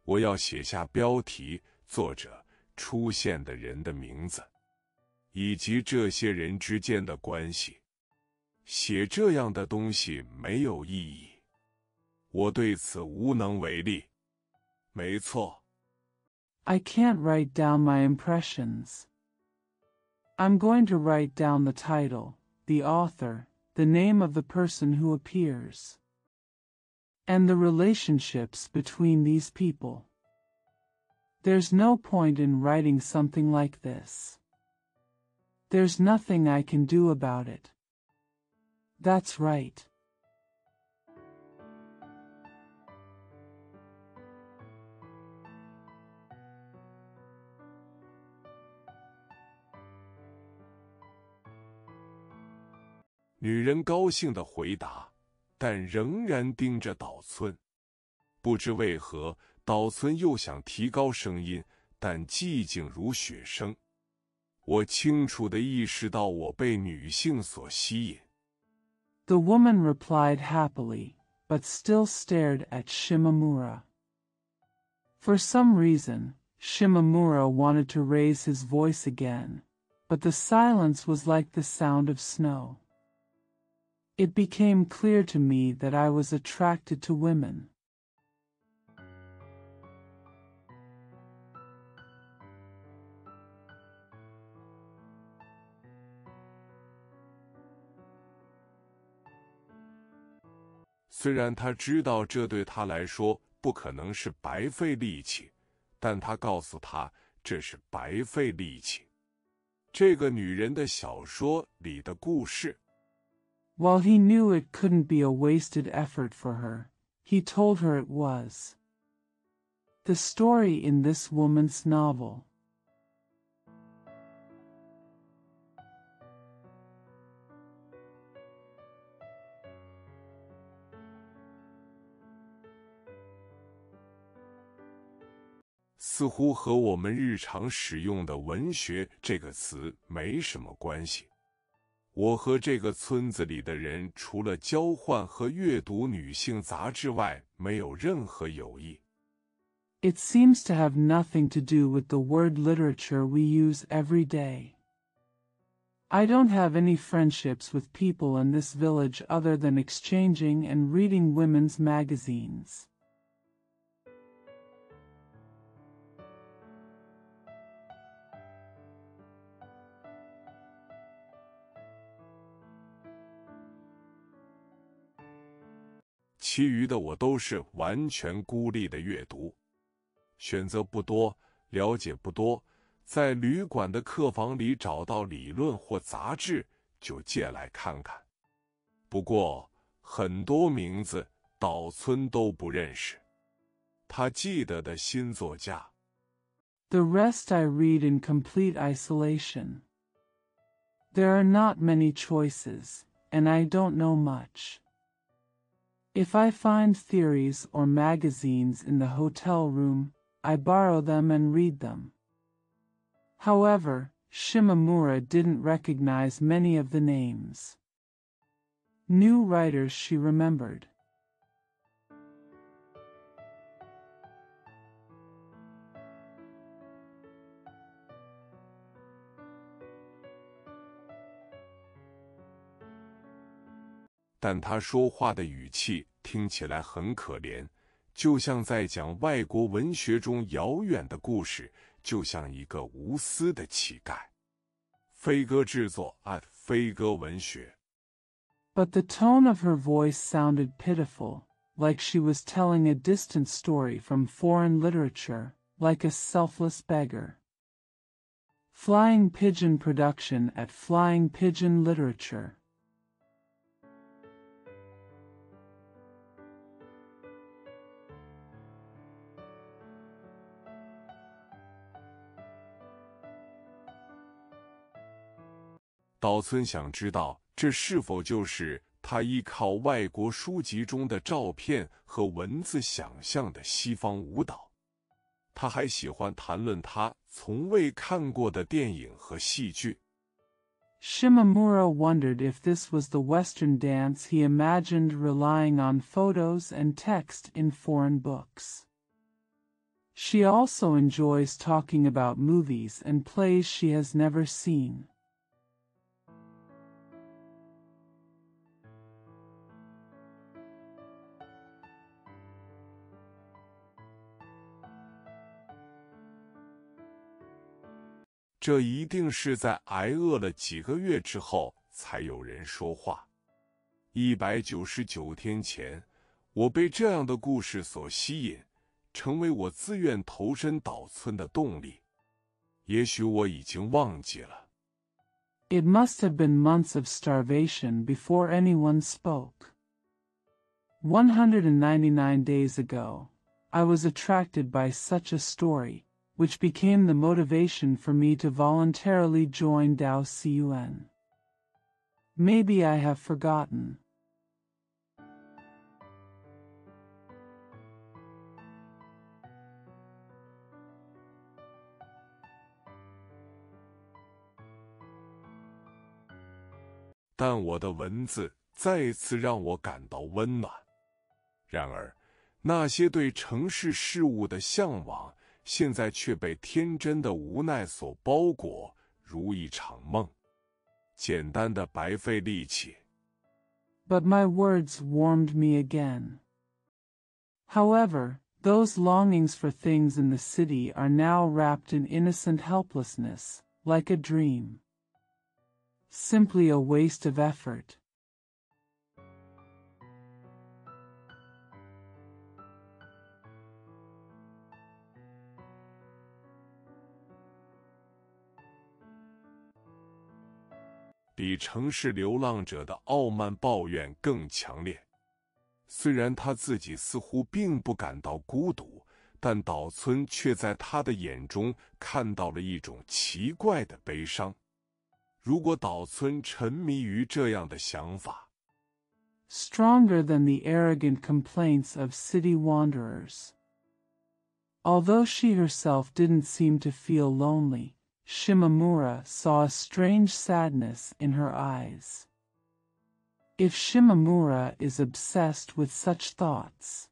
我要写下标题、作者、出现的人的名字，以及这些人之间的关系。写这样的东西没有意义，我对此无能为力。没错。I can't write down my impressions. I'm going to write down the title, the author, the name of the person who appears, and the relationships between these people. There's no point in writing something like this. There's nothing I can do about it. That's right. 女人高兴地回答，但仍然盯着岛村。不知为何，岛村又想提高声音，但寂静如雪声。我清楚地意识到我被女性所吸引。The woman replied happily, but still stared at Shimamura. For some reason, Shimamura wanted to raise his voice again, but the silence was like the sound of snow. It became clear to me that I was attracted to women. 虽然他知道这对他来说不可能是白费力气，但他告诉他这是白费力气。这个女人的小说里的故事。While he knew it couldn't be a wasted effort for her, he told her it was. The story in this woman's novel. 似乎和我们日常使用的文学这个词没什么关系。我和这个村子里的人除了交换和阅读女性杂志外，没有任何友谊。It seems to have nothing to do with the word literature we use every day. I don't have any friendships with people in this village other than exchanging and reading women's magazines. 其余的我都是完全孤立的阅读，选择不多，了解不多，在旅馆的客房里找到理论或杂志就借来看看。不过很多名字岛村都不认识。他记得的新作家。The rest I read in complete isolation. There are not many choices, and I don't know much. If I find theories or magazines in the hotel room, I borrow them and read them. However, Shimamura didn't recognize many of the names. New writers she remembered. 但他说话的语气听起来很可怜，就像在讲外国文学中遥远的故事，就像一个无私的乞丐。飞鸽制作飞鸽文学。But the tone of her voice sounded pitiful, like she was telling a distant story from foreign literature, like a selfless beggar. Flying Pigeon production at Flying Pigeon Literature. 岛村想知道，这是否就是他依靠外国书籍中的照片和文字想象的西方舞蹈。他还喜欢谈论他从未看过的电影和戏剧。Shimamura wondered if this was the Western dance he imagined relying on photos and text in foreign books. She also enjoys talking about movies and plays she has never seen. 这一定是在挨饿了几个月之后才有人说话。199天前，我被这样的故事所吸引，成为我自愿投身岛村的动力。也许我已经忘记了。It must have been months of starvation before anyone spoke. 199 days ago, I was attracted by such a story, which became the motivation for me to voluntarily join Dao Cun. Maybe I have forgotten. 但我的文字再次让我感到温暖。然而，那些对城市事物的向往，现在却被天真的无奈所包裹，如一场梦。简单的白费力气。But my words warmed me again. However, those longings for things in the city are now wrapped in innocent helplessness, like a dream. Simply a waste of effort. 比城市流浪者的傲慢抱怨更强烈。虽然他自己似乎并不感到孤独，但岛村却在他的眼中看到了一种奇怪的悲伤。如果岛村沉迷于这样的想法 ，stronger than the arrogant complaints of city wanderers. Although she herself didn't seem to feel lonely, Shimamura saw a strange sadness in her eyes. If Shimamura is obsessed with such thoughts,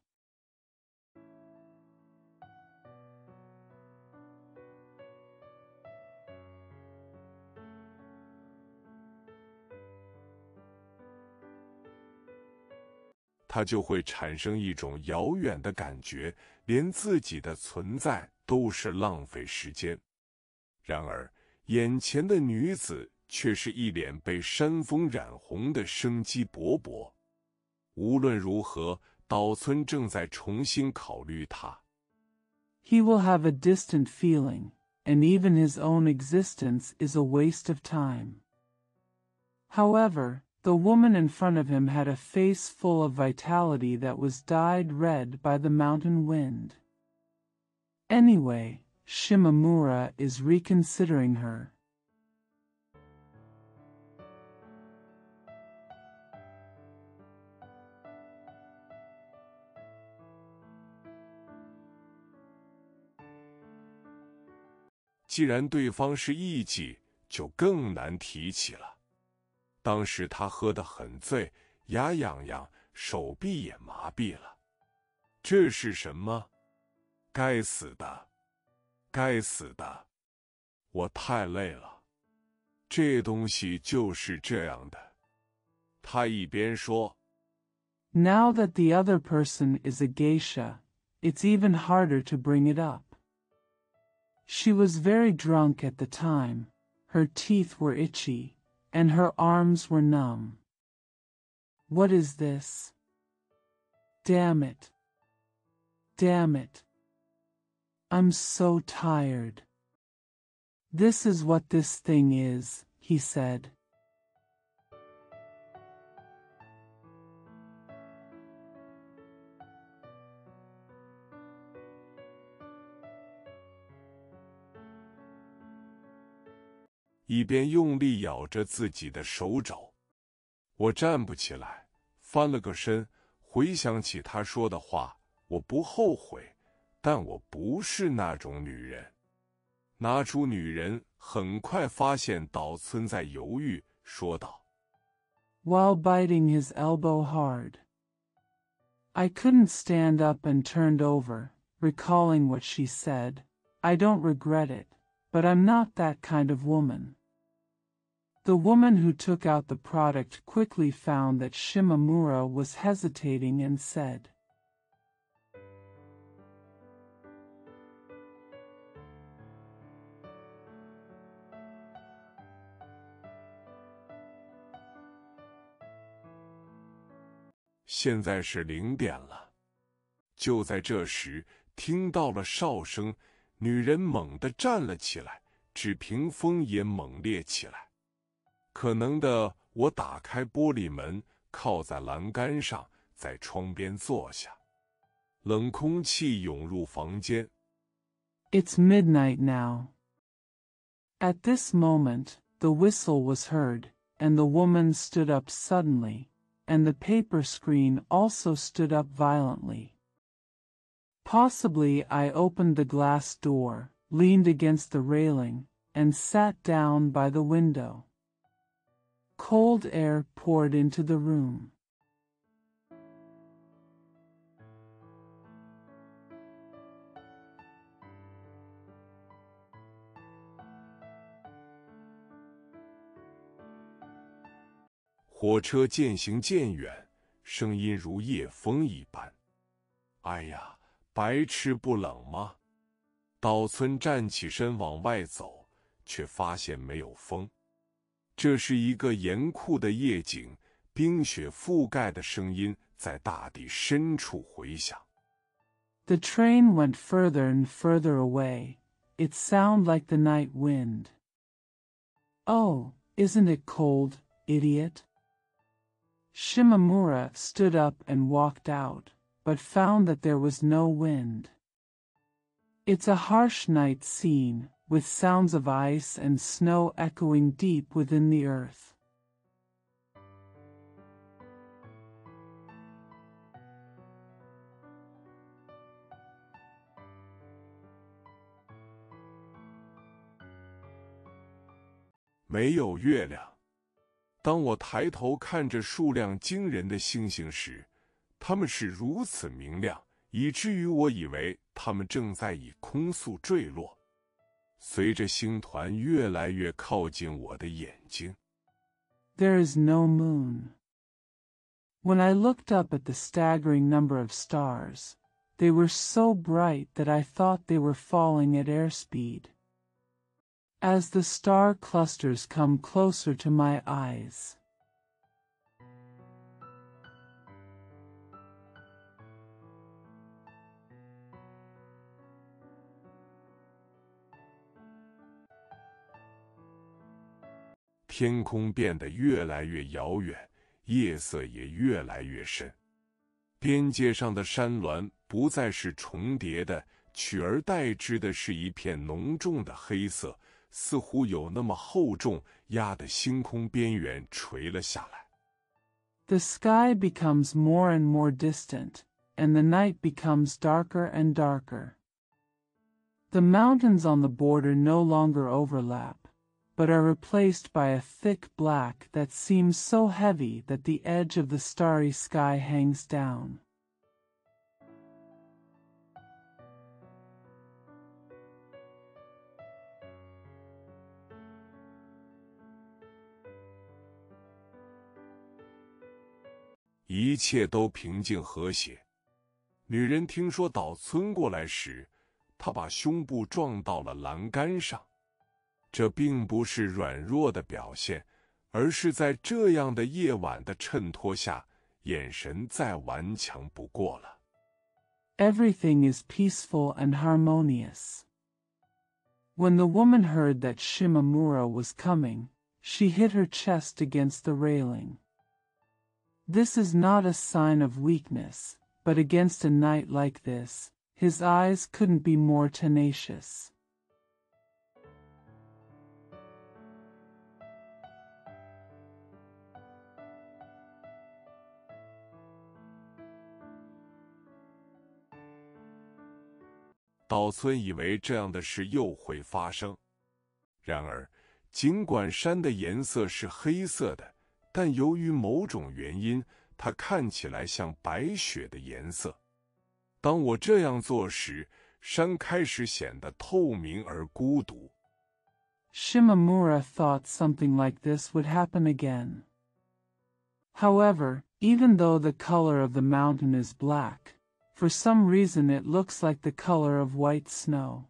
他就会产生一种遥远的感觉，连自己的存在都是浪费时间。然而，眼前的女子却是一脸被山风染红的生机勃勃。无论如何，岛村正在重新考虑她。He will have a distant feeling, and even his own existence is a waste of time. However, the woman in front of him had a face full of vitality that was dyed red by the mountain wind. Anyway, Shimamura is reconsidering her. 既然对方是艺妓，就更难提起了。当时他喝得很醉，牙痒痒，手臂也麻痹了。这是什么？该死的！该死的！我太累了。这东西就是这样的。他一边说 Now that the other person is a geisha, it's even harder to bring it up. She was very drunk at the time, her teeth were itchy, and her arms were numb. What is this? Damn it. Damn it. I'm so tired. This is what this thing is, he said. 一边用力咬着自己的手肘。我站不起来，翻了个身，回想起他说的话，我不后悔，但我不是那种女人。拿出女人，很快发现岛村在犹豫，说道 While biting his elbow hard. I couldn't stand up and turned over, recalling what she said. I don't regret it, but I'm not that kind of woman. The woman who took out the product quickly found that Shimamura was hesitating and said, 现在是0点了。就在这时，听到了哨声，女人猛地站了起来，纸屏风也猛烈起来。可能的，我打开玻璃门，靠在栏杆上，在窗边坐下。冷空气涌入房间。It's midnight now. At this moment, the whistle was heard, and the woman stood up suddenly, and the paper screen also stood up violently. Possibly I opened the glass door, leaned against the railing, and sat down by the window. Cold air poured into the room. 火车渐行渐远，声音如夜风一般。哎呀，白痴不冷吗？岛村站起身往外走，却发现没有风。这是一个严酷的夜景，冰雪覆盖的声音在大地深处回响。The train went further and further away. It sounded like the night wind. Oh, isn't it cold, idiot? Shimamura stood up and walked out, but found that there was no wind. It's a harsh night scene, with sounds of ice and snow echoing deep within the earth. 没有月亮。当我抬头看着数量惊人的星星时，它们是如此明亮，以至于我以为它们正在以空速坠落。随着星团越来越靠近我的眼睛。 There is no moon. When I looked up at the staggering number of stars, they were so bright that I thought they were falling at airspeed. As the star clusters come closer to my eyes,天空变得越来越遥远，夜色也越来越深。边界上的山峦不再是重叠的，取而代之的是一片浓重的黑色，似乎有那么厚重，压得星空边缘垂了下来。The sky becomes more and more distant, and the night becomes darker and darker. The mountains on the border no longer overlap, but are replaced by a thick black that seems so heavy that the edge of the starry sky hangs down. “一切都平静和谐。”女人听说岛村过来时，她把胸部撞到了栏杆上。这并不是软弱的表现，而是在这样的夜晚的衬托下，眼神再顽强不过了。Everything is peaceful and harmonious. When the woman heard that Shimamura was coming, she hit her chest against the railing. This is not a sign of weakness, but against a night like this, his eyes couldn't be more tenacious. 岛村以为这样的事又会发生，然而，尽管山的颜色是黑色的，但由于某种原因，它看起来像白雪的颜色。当我这样做时，山开始显得透明而孤独。Shimamura thought something like this would happen again. However, even though the color of the mountain is black, for some reason it looks like the color of white snow.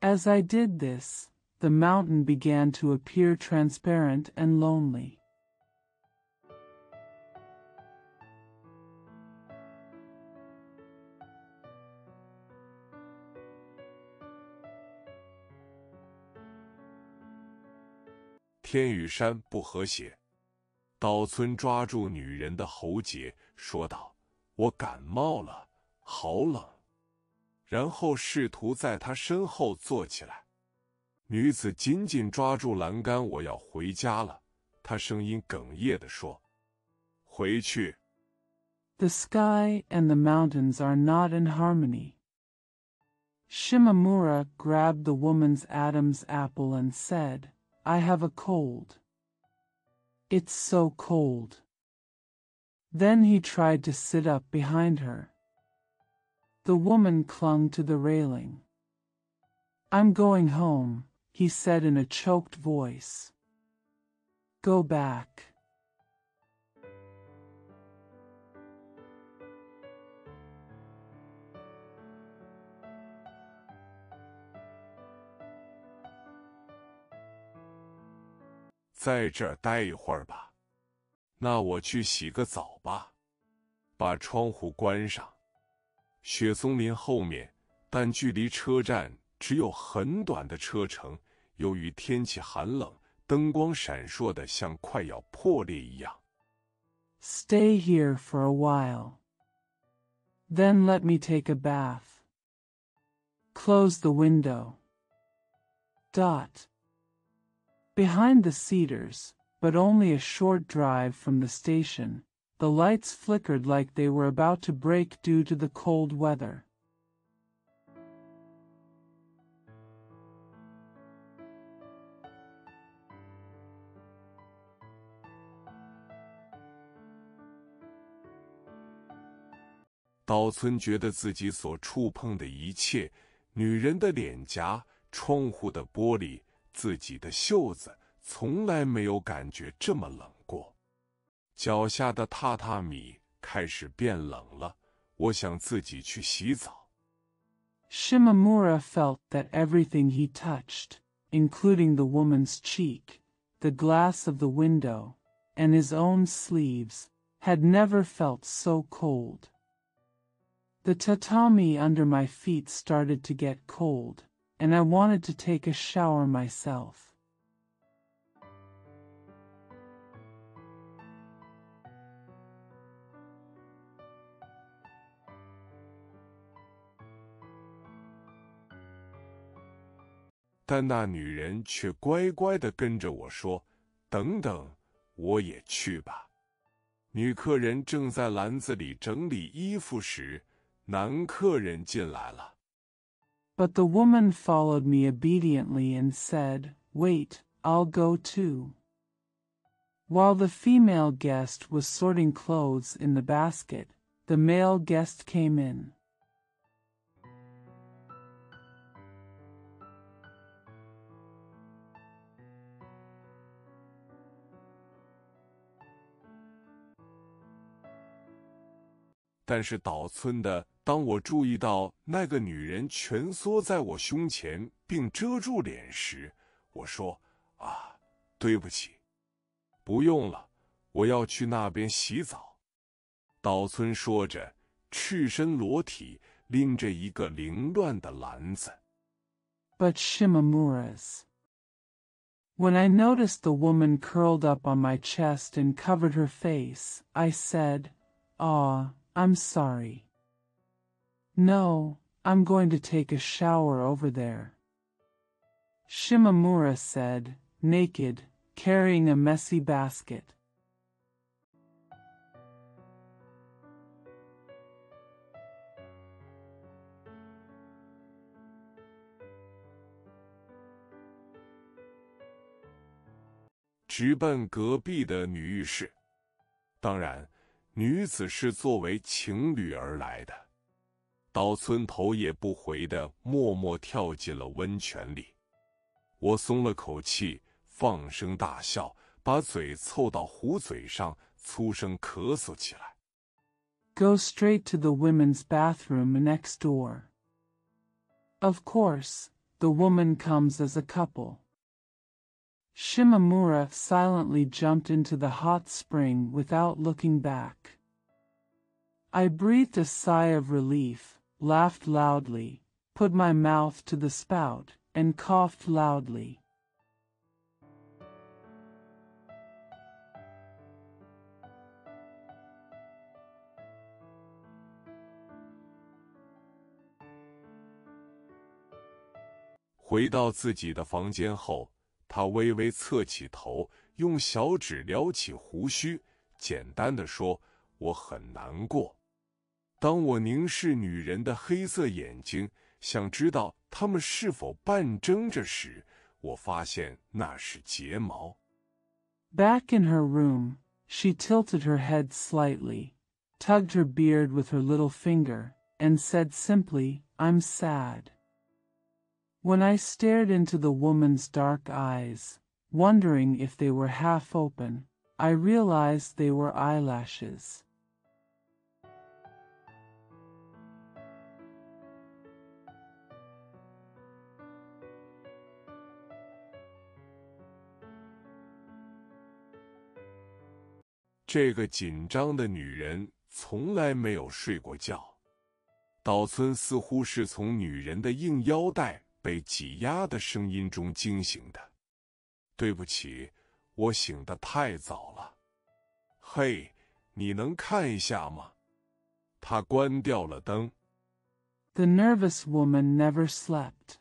As I did this, the mountain began to appear transparent and lonely. 天与山不和谐。岛村抓住女人的喉结，说道：“我感冒了，好冷。”然后试图在她身后坐起来。女子紧紧抓住栏杆，“我要回家了。”她声音哽咽地说：“回去。” The sky and the mountains are not in harmony. Shimamura grabbed the woman's Adam's apple and said, "I have a cold. It's so cold." Then he tried to sit up behind her. The woman clung to the railing. "I'm going home," he said in a choked voice. "Go back." 在这儿待一会儿吧。那我去洗个澡吧。把窗户关上。雪松林后面，但距离车站只有很短的车程。由于天气寒冷，灯光闪烁得像快要破裂一样。Stay here for a while. Then let me take a bath. Close the window. Behind the cedars, but only a short drive from the station, the lights flickered like they were about to break due to the cold weather. 岛村觉得自己所触碰的一切，女人的脸颊、窗户的玻璃、自己的袖子，从来没有感觉这么冷过。脚下的榻榻米开始变冷了，我想自己去洗澡。Shimamura felt that everything he touched, including the woman's cheek, the glass of the window, and his own sleeves, had never felt so cold. The tatami under my feet started to get cold, and I wanted to take a shower myself. 但那女人却乖乖地跟着我说：“等等，我也去吧。”女客人正在篮子里整理衣服时，男客人进来了。But the woman followed me obediently and said, "Wait, I'll go too." While the female guest was sorting clothes in the basket, the male guest came in. 但是岛村的，当我注意到那个女人蜷缩在我胸前并遮住脸时，我说：“啊，对不起，不用了，我要去那边洗澡。”岛村说着，赤身裸体，拎着一个凌乱的篮子。But Shimamura's. When I noticed the woman curled up on my chest and covered her face, I said, "Ah, I'm sorry. No, I'm going to take a shower over there." Shimamura said, naked, carrying a messy basket. 直奔隔壁的女浴室。当然，女子是作为情侣而来的。岛村头也不回地默默跳进了温泉里。我松了口气，放声大笑，把嘴凑到壶嘴上，粗声咳嗽起来。Go straight to the women's bathroom next door. Of course, the woman comes as a couple. Shimamura silently jumped into the hot spring without looking back. I breathed a sigh of relief, laughed loudly, put my mouth to the spout, and coughed loudly. 回到自己的房间后，他微微侧起头，用小指撩起胡须，简单地说：“我很难过。”当我凝视女人的黑色眼睛，想知道她们是否半睁着时，我发现那是睫毛。Back in her room, she tilted her head slightly, tugged her beard with her little finger, and said simply, "I'm sad." When I stared into the woman's dark eyes, wondering if they were half open, I realized they were eyelashes. 这个紧张的女人从来没有睡过觉。岛村似乎是从女人的硬腰带被挤压的声音中惊醒的。对不起，我醒得太早了。嘿，你能看一下吗？他关掉了灯。The nervous woman never slept.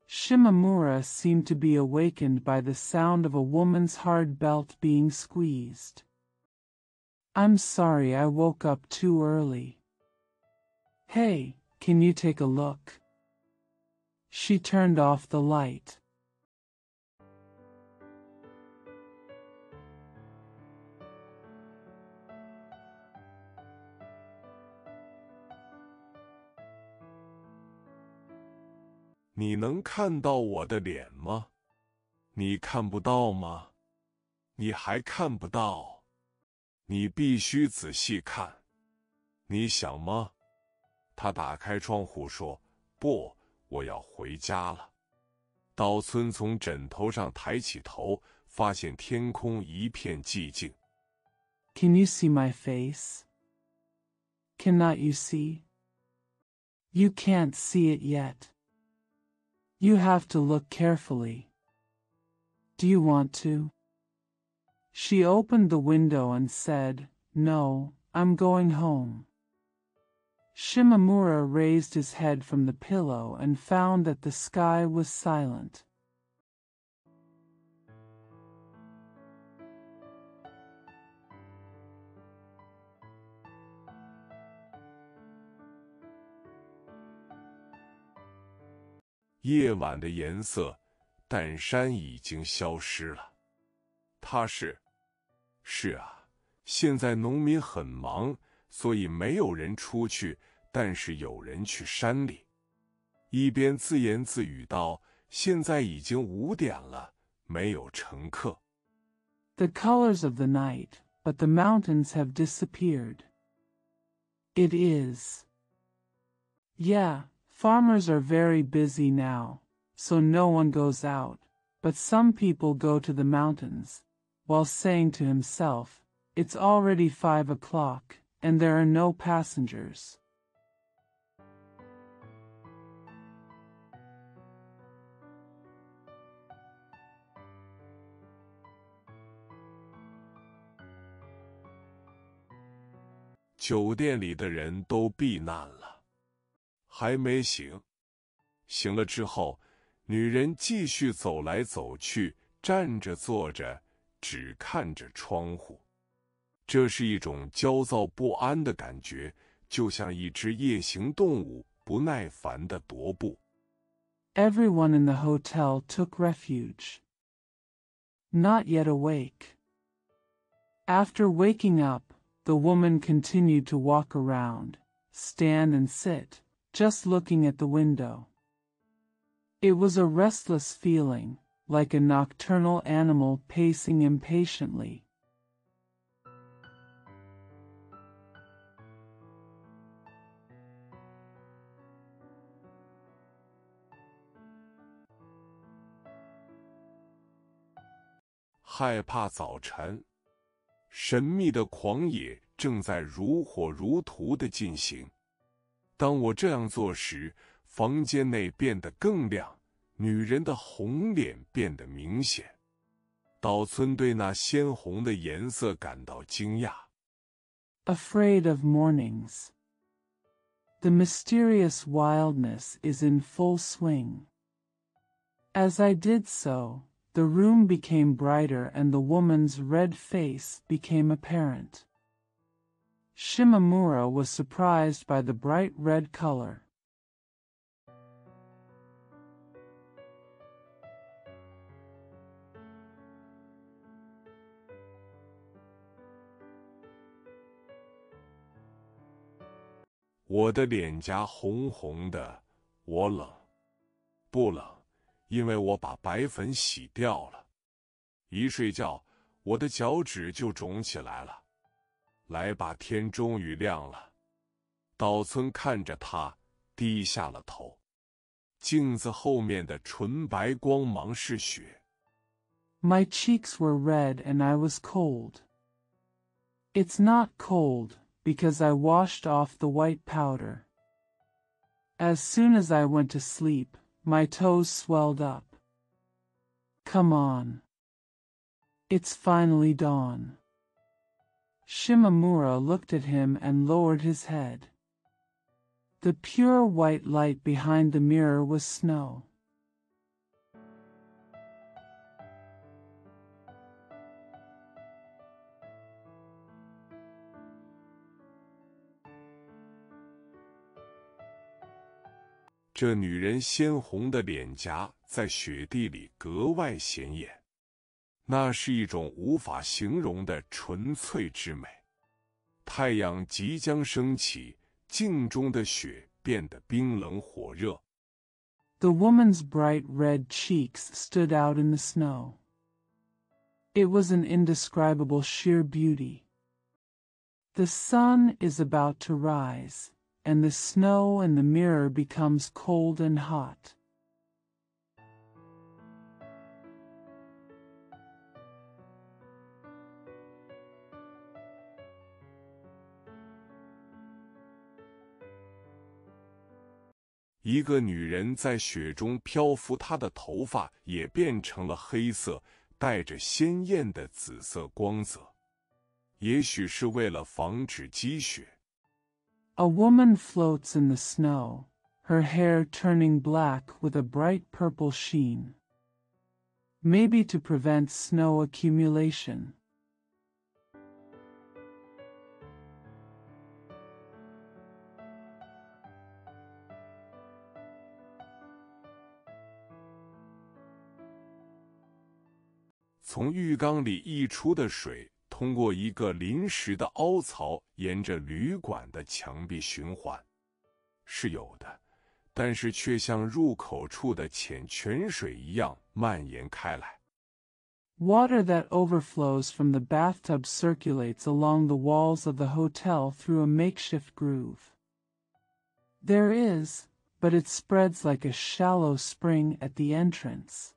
Shimamura seemed to be awakened by the sound of a woman's hard belt being squeezed. "I'm sorry I woke up too early. Hey, can you take a look?" She turned off the light. 你能看到我的脸吗？你看不到吗？你还看不到。你必须仔细看。你想吗？他打开窗户说：“不，我要回家了。”岛村从枕头上抬起头，发现天空一片寂静。Can you see my face? Cannot you see? You can't see it yet. You have to look carefully. Do you want to? She opened the window and said, "No, I'm going home." Shimamura raised his head from the pillow and found that the sky was silent. 夜晚的颜色，但山已经消失了。是啊，现在农民很忙，所以没有人出去，但是有人去山里。一边自言自语道：“现在已经5点了，没有乘客。” The colors of the night, but the mountains have disappeared. It is. Yeah, farmers are very busy now, so no one goes out, but some people go to the mountains, while saying to himself, "It's already 5 o'clock, and there are no passengers." 酒店里的人都避难了，还没醒。醒了之后，女人继续走来走去，站着坐着，只看着窗户。这是一种焦躁不安的感觉，就像一只夜行动物不耐烦地踱步。Everyone in the hotel took refuge. Not yet awake. After waking up, the woman continued to walk around, stand and sit, just looking at the window. It was a restless feeling, like a nocturnal animal pacing impatiently. 害怕早晨，神秘的狂野正在如火如荼地进行。当我这样做时，房间内变得更亮，女人的红脸变得明显。岛村对那鲜红的颜色感到惊讶。Afraid of mornings. The mysterious wildness is in full swing. As I did so, the room became brighter and the woman's red face became apparent. Shimamura was surprised by the bright red color. 我的脸颊红红的，我冷。不冷，因为我把白粉洗掉了。一睡觉，我的脚趾就肿起来了。来吧，天终于亮了。岛村看着他，低下了头。镜子后面的纯白光芒是雪。My cheeks were red and I was cold. It's not cold, because I washed off the white powder. As soon as I went to sleep, my toes swelled up. Come on. It's finally dawn. Shimamura looked at him and lowered his head. The pure white light behind the mirror was snow. 这女人鲜红的脸颊在雪地里格外显眼，那是一种无法形容的纯粹之美。太阳即将升起，镜中的雪变得冰冷火热。The woman's bright red cheeks stood out in the snow. It was an indescribable sheer beauty. The sun is about to rise, and the snow in the mirror becomes cold and hot.一个女人在雪中漂浮，她的头发也变成了黑色，带着鲜艳的紫色光泽。也许是为了防止积雪。A woman floats in the snow, her hair turning black with a bright purple sheen. Maybe to prevent snow accumulation. 从浴缸里溢出的水，通过一个临时的凹槽，沿着旅馆的墙壁循环。是有的，但是却像入口处的浅泉水一样蔓延开来。Water that overflows from the bathtub circulates along the walls of the hotel through a makeshift groove. There is, but it spreads like a shallow spring at the entrance.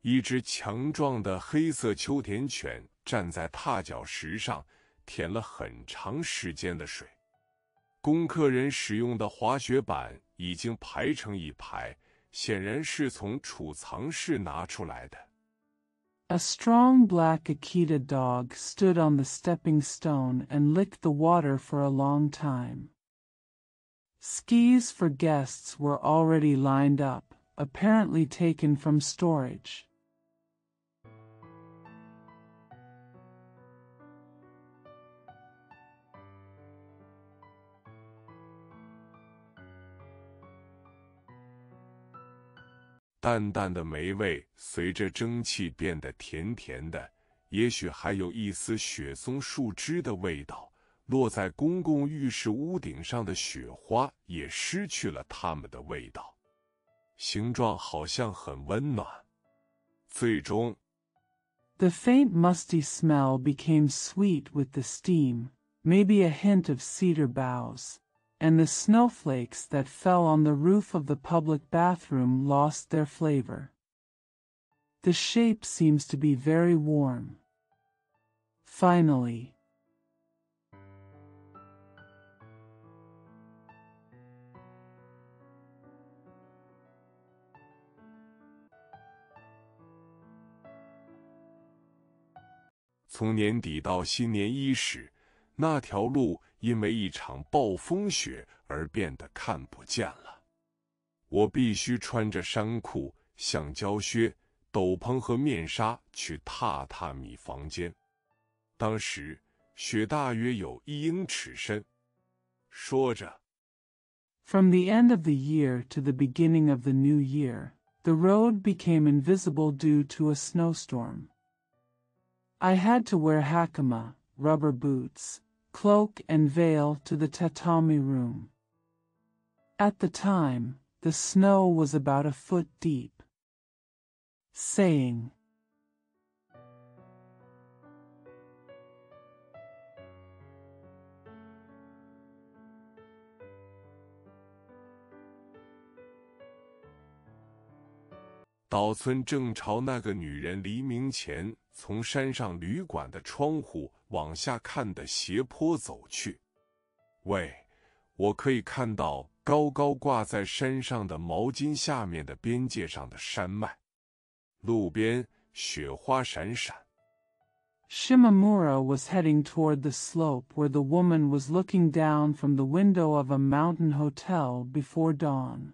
一只强壮的黑色秋田犬站在踏脚石上，舔了很长时间的水。供客人使用的滑雪板已经排成一排，显然是从储藏室拿出来的。A strong black Akita dog stood on the stepping stone and licked the water for a long time. Skis for guests were already lined up, apparently taken from storage. 淡淡的霉味随着蒸汽变得甜甜的，也许还有一丝雪松树枝的味道。落在公共浴室屋顶上的雪花也失去了它们的味道，形状好像很温暖。最终 The faint musty smell became sweet with the steam, maybe a hint of cedar boughs. And the snowflakes that fell on the roof of the public bathroom lost their flavor. The shape seems to be very warm. Finally. 从年底到新年伊始，那条路因为一场暴风雪而变得看不见了。我必须穿着衫裤、橡胶靴、斗篷和面纱去榻榻米房间。当时雪大约有1英尺深。说着 From the end of the year to the beginning of the new year, the road became invisible due to a snowstorm. I had to wear hakama, rubber boots, cloak and veil to the tatami room. At the time, the snow was about a foot deep. Saying, 岛村正朝那个女人黎明前从山上旅馆的窗户往下看的斜坡走去。喂，我可以看到高高挂在山上的毛巾下面的边界上的山脉。路边雪花闪闪。Shimamura was heading toward the slope where the woman was looking down from the window of a mountain hotel before dawn.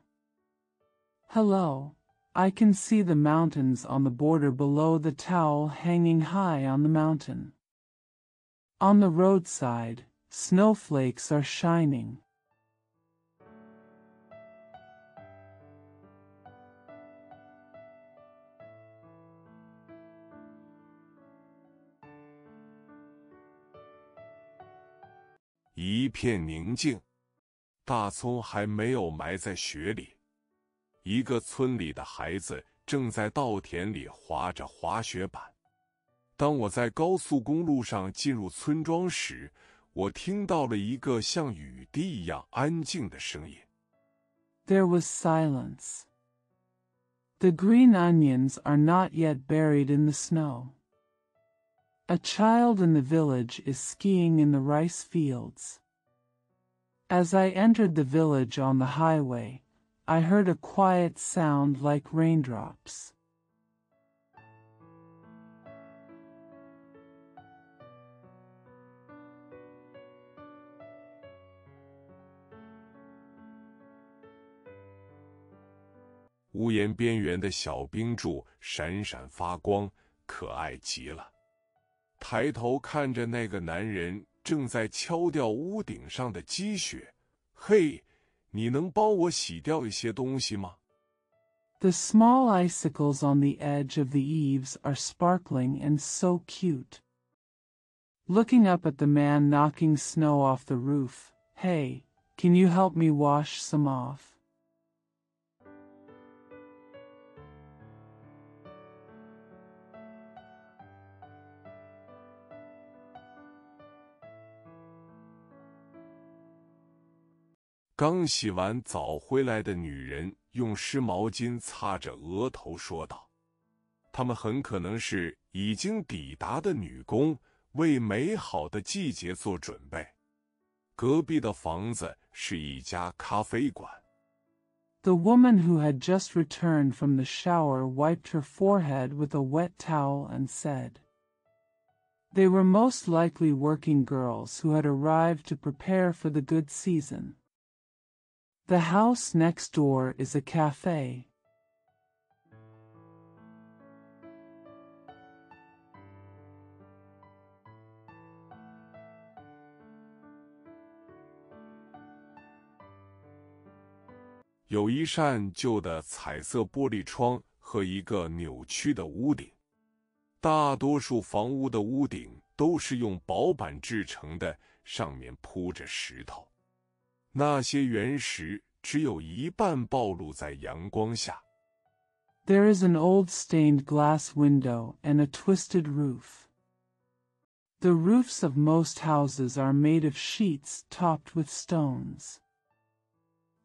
Hello. I can see the mountains on the border below the towel hanging high on the mountain. On the roadside, snowflakes are shining. 一片宁静。大葱还没有埋在雪里。一个村里的孩子正在稻田里滑着滑雪板。当我在高速公路上进入村庄时，我听到了一个像雨滴一样安静的声音。There was silence. The green onions are not yet buried in the snow. A child in the village is skiing in the rice fields. As I entered the village on the highway, I heard a quiet sound like raindrops. 屋檐边缘的小冰柱闪闪发光，可爱极了。抬头看着那个男人正在敲掉屋顶上的积雪。嘿，你能帮我洗掉一些东西吗？ The small icicles on the edge of the eaves are sparkling and so cute. Looking up at the man knocking snow off the roof, hey, can you help me wash some off? 刚洗完澡回来的女人用湿毛巾擦着额头说道：“她们很可能是已经抵达的女工，为美好的季节做准备。”隔壁的房子是一家咖啡馆。The woman who had just returned from the shower wiped her forehead with a wet towel and said, They were most likely working girls who had arrived to prepare for the good season. The house next door is a cafe. 有一扇旧的彩色玻璃窗和一个扭曲的屋顶。大多数房屋的屋顶都是用薄板制成的，上面铺着石头。那些原石只有一半暴露在阳光下。There is an old stained glass window and a twisted roof. The roofs of most houses are made of sheets topped with stones.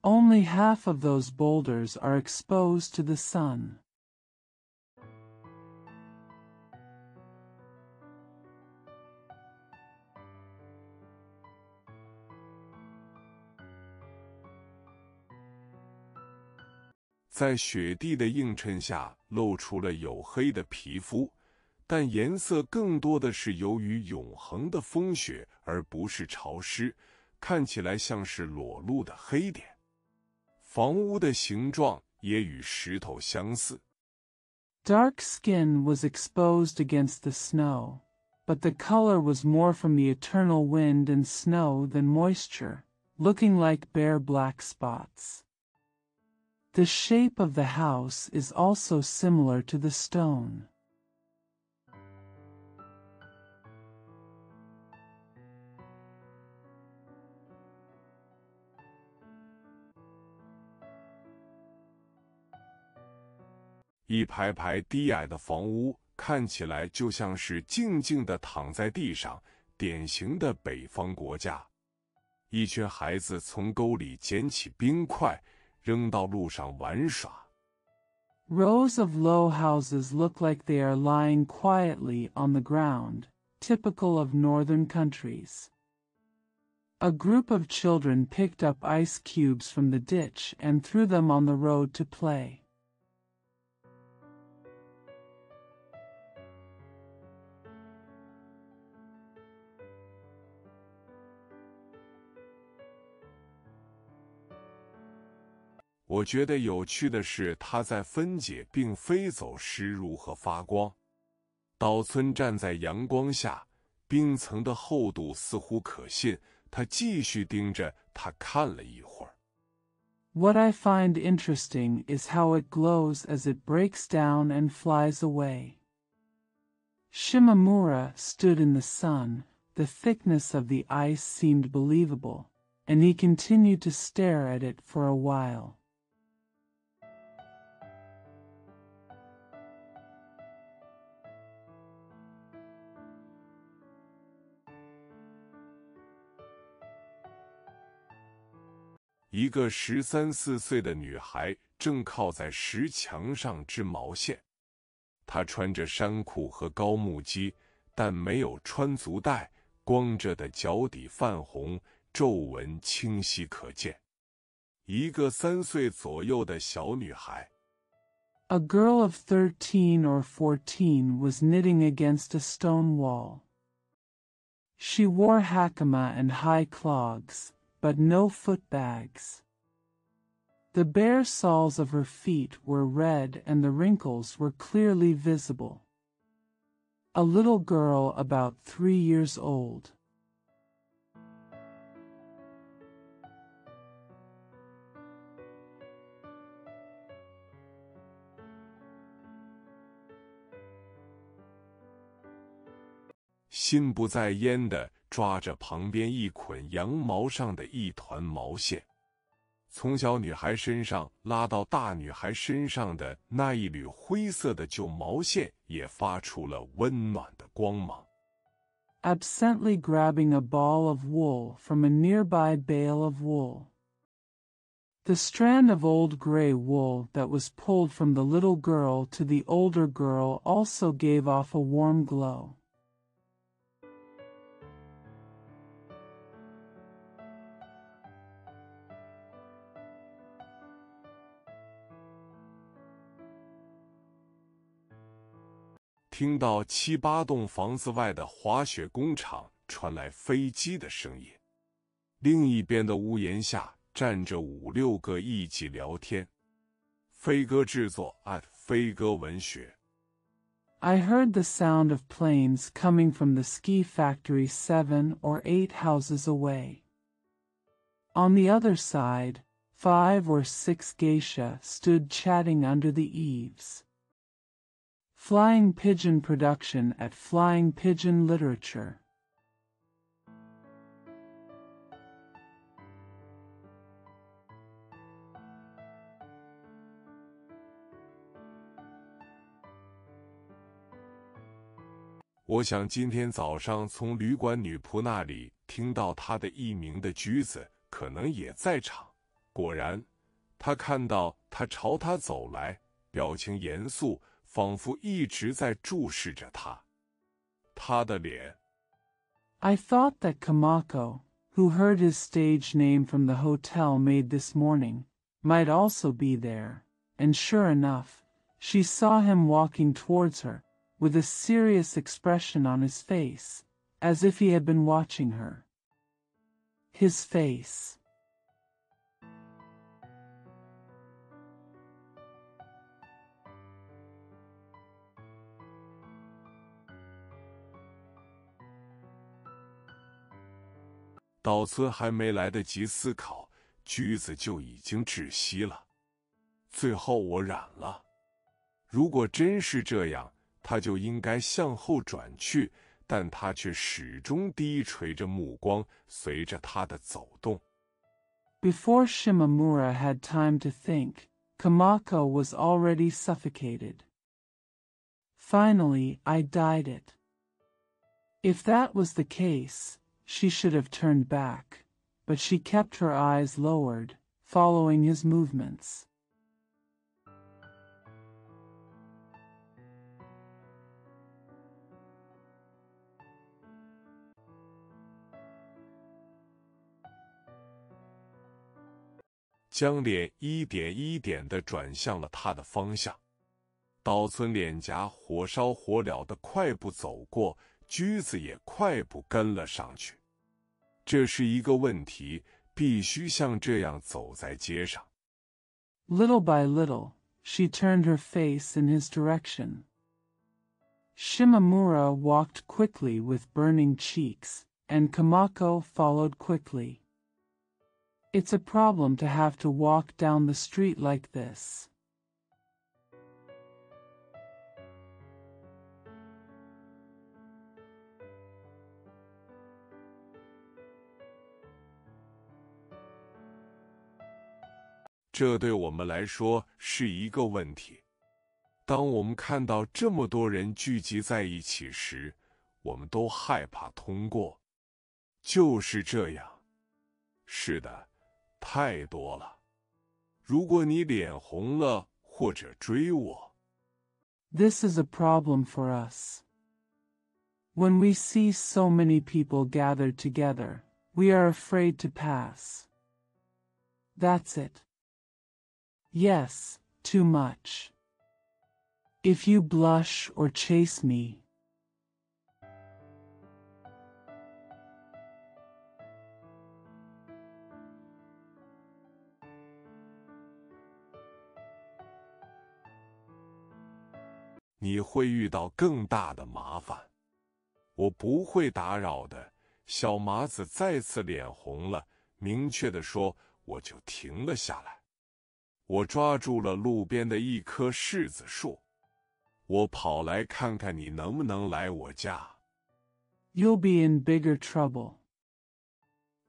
Only half of those boulders are exposed to the sun. 在雪地的映衬下，露出了黝黑的皮肤，但颜色更多的是由于永恒的风雪，而不是潮湿，看起来像是裸露的黑点。房屋的形状也与石头相似。Dark skin was exposed against the snow, but the color was more from the eternal wind and snow than moisture, looking like bare black spots. The shape of the house is also similar to the stone. 一排排低矮的房屋看起来就像是静静地躺在地上，典型的北方国家。一群孩子从沟里捡起冰块，扔到路上玩耍。Rows of low houses look like they are lying quietly on the ground, typical of northern countries. A group of children picked up ice cubes from the ditch and threw them on the road to play. 我觉得有趣的是，它在分解并飞走时如何发光。岛村站在阳光下，冰层的厚度似乎可信。他继续盯着它看了一会儿。What I find interesting is how it glows as it breaks down and flies away. Shimamura stood in the sun. The thickness of the ice seemed believable, and he continued to stare at it for a while.一个13、14岁的女孩正靠在石墙上织毛线。她穿着衫裤和高木屐，但没有穿足带，光着的脚底泛红，皱纹清晰可见。一个3岁左右的小女孩。A girl of 13 or 14 was knitting against a stone wall. She wore hakama and high clogs, but no footbags. The bare soles of her feet were red and the wrinkles were clearly visible. A little girl about 3 years old. 心不在焉地抓着旁边一捆羊毛上的一团毛线，从小女孩身上拉到大女孩身上的那一缕灰色的旧毛线也发出了温暖的光芒。Absently grabbing a ball of wool from a nearby bale of wool. The strand of old gray wool that was pulled from the little girl to the older girl also gave off a warm glow. 听到7、8栋房子外的滑雪工厂传来飞机的声音，另一边的屋檐下站着5、6个一起聊天。飞鸽制作飞鸽文学。I heard the sound of planes coming from the ski factory 7 or 8 houses away. On the other side, 5 or 6 geisha stood chatting under the eaves. Flying Pigeon production at Flying Pigeon Literature. 我想今天早上从旅馆女仆那里听到她的艺名的橘子可能也在场。果然，她看到他朝她走来，表情严肃，仿佛一直在注视着他。他的脸。I thought that Kamako, who heard his stage name from the hotel maid this morning, might also be there, and sure enough, she saw him walking towards her, with a serious expression on his face, as if he had been watching her. His face. 岛村还没来得及思考，橘子就已经窒息了。最后我染了。如果真是这样，他就应该向后转去，但他却始终低垂着目光，随着他的走动。Before Shimamura had time to think, Kamako was already suffocated. Finally, I dyed it. If that was the case, she should have turned back, but she kept her eyes lowered, following his movements. 将脸一点一点地转向了他的方向。岛村脸颊火烧火燎的快步走过，橘子也快步跟了上去。这是一个问题，必须像这样走在街上。Little by little, she turned her face in his direction. Shimamura walked quickly with burning cheeks, and Kamako followed quickly. It's a problem to have to walk down the street like this. 这对我们来说是一个问题。当我们看到这么多人聚集在一起时，我们都害怕通过。就是这样。是的，太多了。如果你脸红了或者追我， This is a problem for us. When we see so many people gathered together, we are afraid to pass. That's it. Yes, too much. If you blush or chase me,你会遇到更大的麻烦。我不会打扰的。小麻子再次脸红了，明确地说，我就停了下来。我抓住了路边的一棵柿子树。我跑来看看你能不能来我家。you'll be in bigger trouble.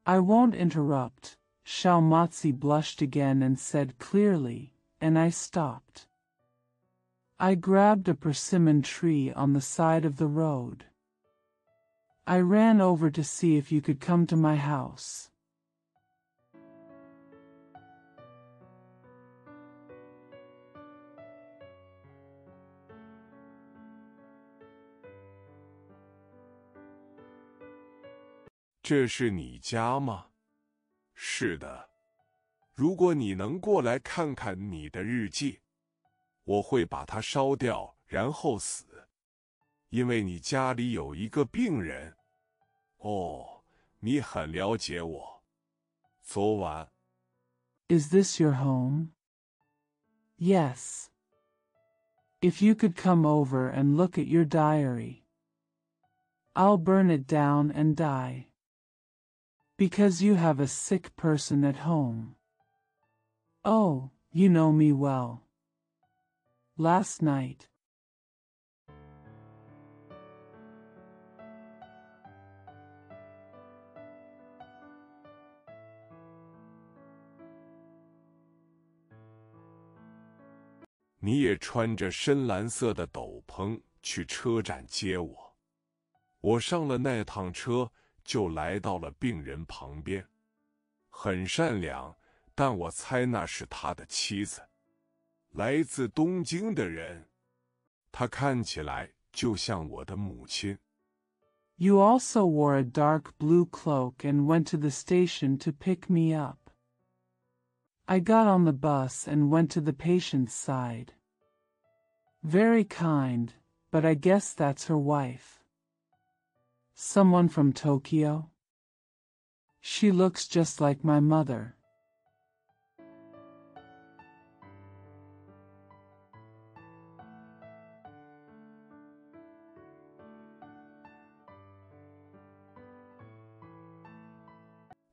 I won't interrupt, Xiaomazi blushed again and said clearly, and I stopped. I grabbed a persimmon tree on the side of the road. I ran over to see if you could come to my house. “这是你家吗？”“是的。”“如果你能过来看看你的日记，我会把它烧掉，然后死。因为你家里有一个病人。”“哦，你很了解我。”“昨晚。” Is this your home? Yes. If you could come over and look at your diary. I'll burn it down and die. Because you have a sick person at home. Oh, you know me well. Last night. 你也穿着深蓝色的斗篷去车站接我。我上了那趟车，就来到了病人旁边。很善良，但我猜那是他的妻子。来自东京的人，她看起来就像我的母亲。You also wore a dark blue cloak and went to the station to pick me up. I got on the bus and went to the patient's side. Very kind, but I guess that's her wife. Someone from Tokyo? She looks just like my mother.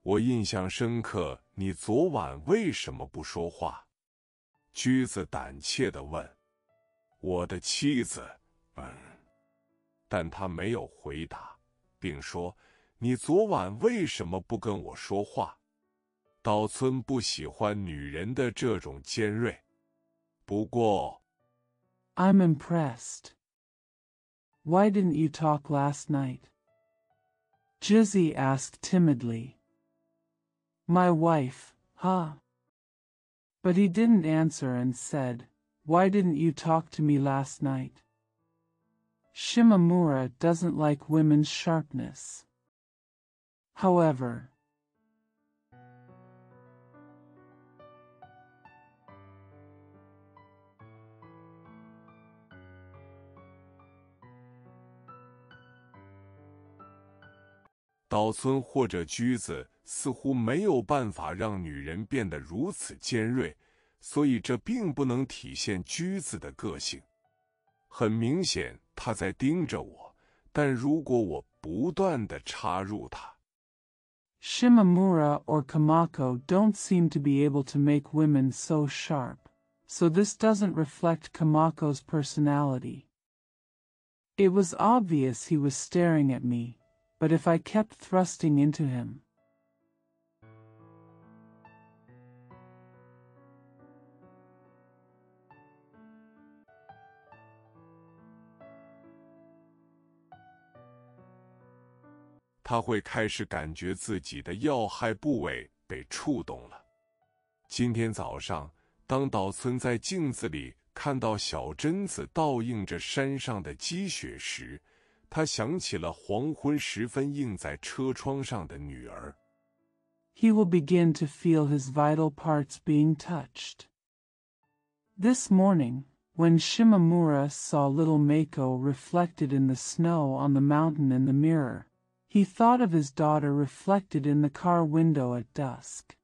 我印象深刻，你昨晚为什么不说话？驹子胆怯地问。我的妻子，但他没有回答，并说：“你昨晚为什么不跟我说话？”岛村不喜欢女人的这种尖锐。不过 I'm impressed. Why didn't you talk last night? Jizzy asked timidly. My wife, huh? But he didn't answer and said, Why didn't you talk to me last night? Shimamura doesn't like women's sharpness. However,岛村或者驹子似乎没有办法让女人变得如此尖锐，所以这并不能体现驹子的个性。很明显，他在盯着我，但如果我不断地插入他， Shimamura or Kamako don't seem to be able to make women so sharp, so this doesn't reflect Kamako's personality. It was obvious he was staring at me, but if I kept thrusting into him, 他会开始感觉自己的要害部位被触动了。今天早上，当岛村在镜子里看到小贞子倒映着山上的积雪时，他想起了黄昏时分映在车窗上的女儿。He will begin to feel his vital parts being touched. This morning, when Shimamura saw little Mako reflected in the snow on the mountain in the mirror, he thought of his daughter reflected in the car window at dusk.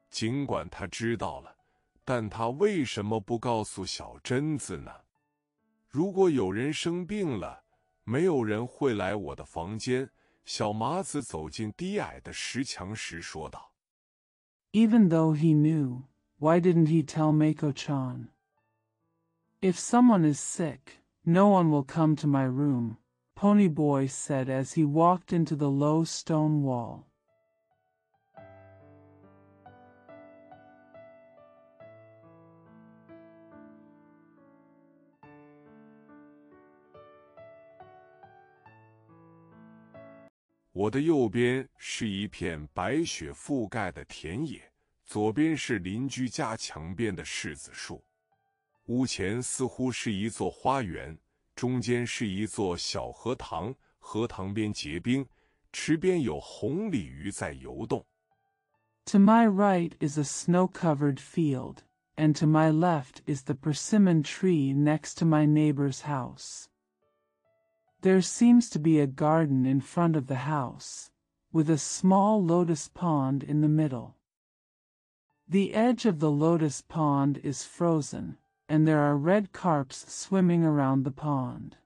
尽管他知道了，但他为什么不告诉小贞子呢？如果有人生病了，没有人会来我的房间。小麻子走进低矮的石墙时说道。Even though he knew, why didn't he tell Mako-chan? If someone is sick, no one will come to my room, Ponyboy said as he walked into the low stone wall. 我的右边是一片白雪覆盖的田野，左边是邻居家墙边的柿子树。屋前似乎是一座花园，中间是一座小荷塘，荷塘边结冰，池边有红鲤鱼在游动。To my right is a snow-covered field, and to my left is the persimmon tree next to my neighbor's house. There seems to be a garden in front of the house, with a small lotus pond in the middle. The edge of the lotus pond is frozen, and there are red carps swimming around the pond.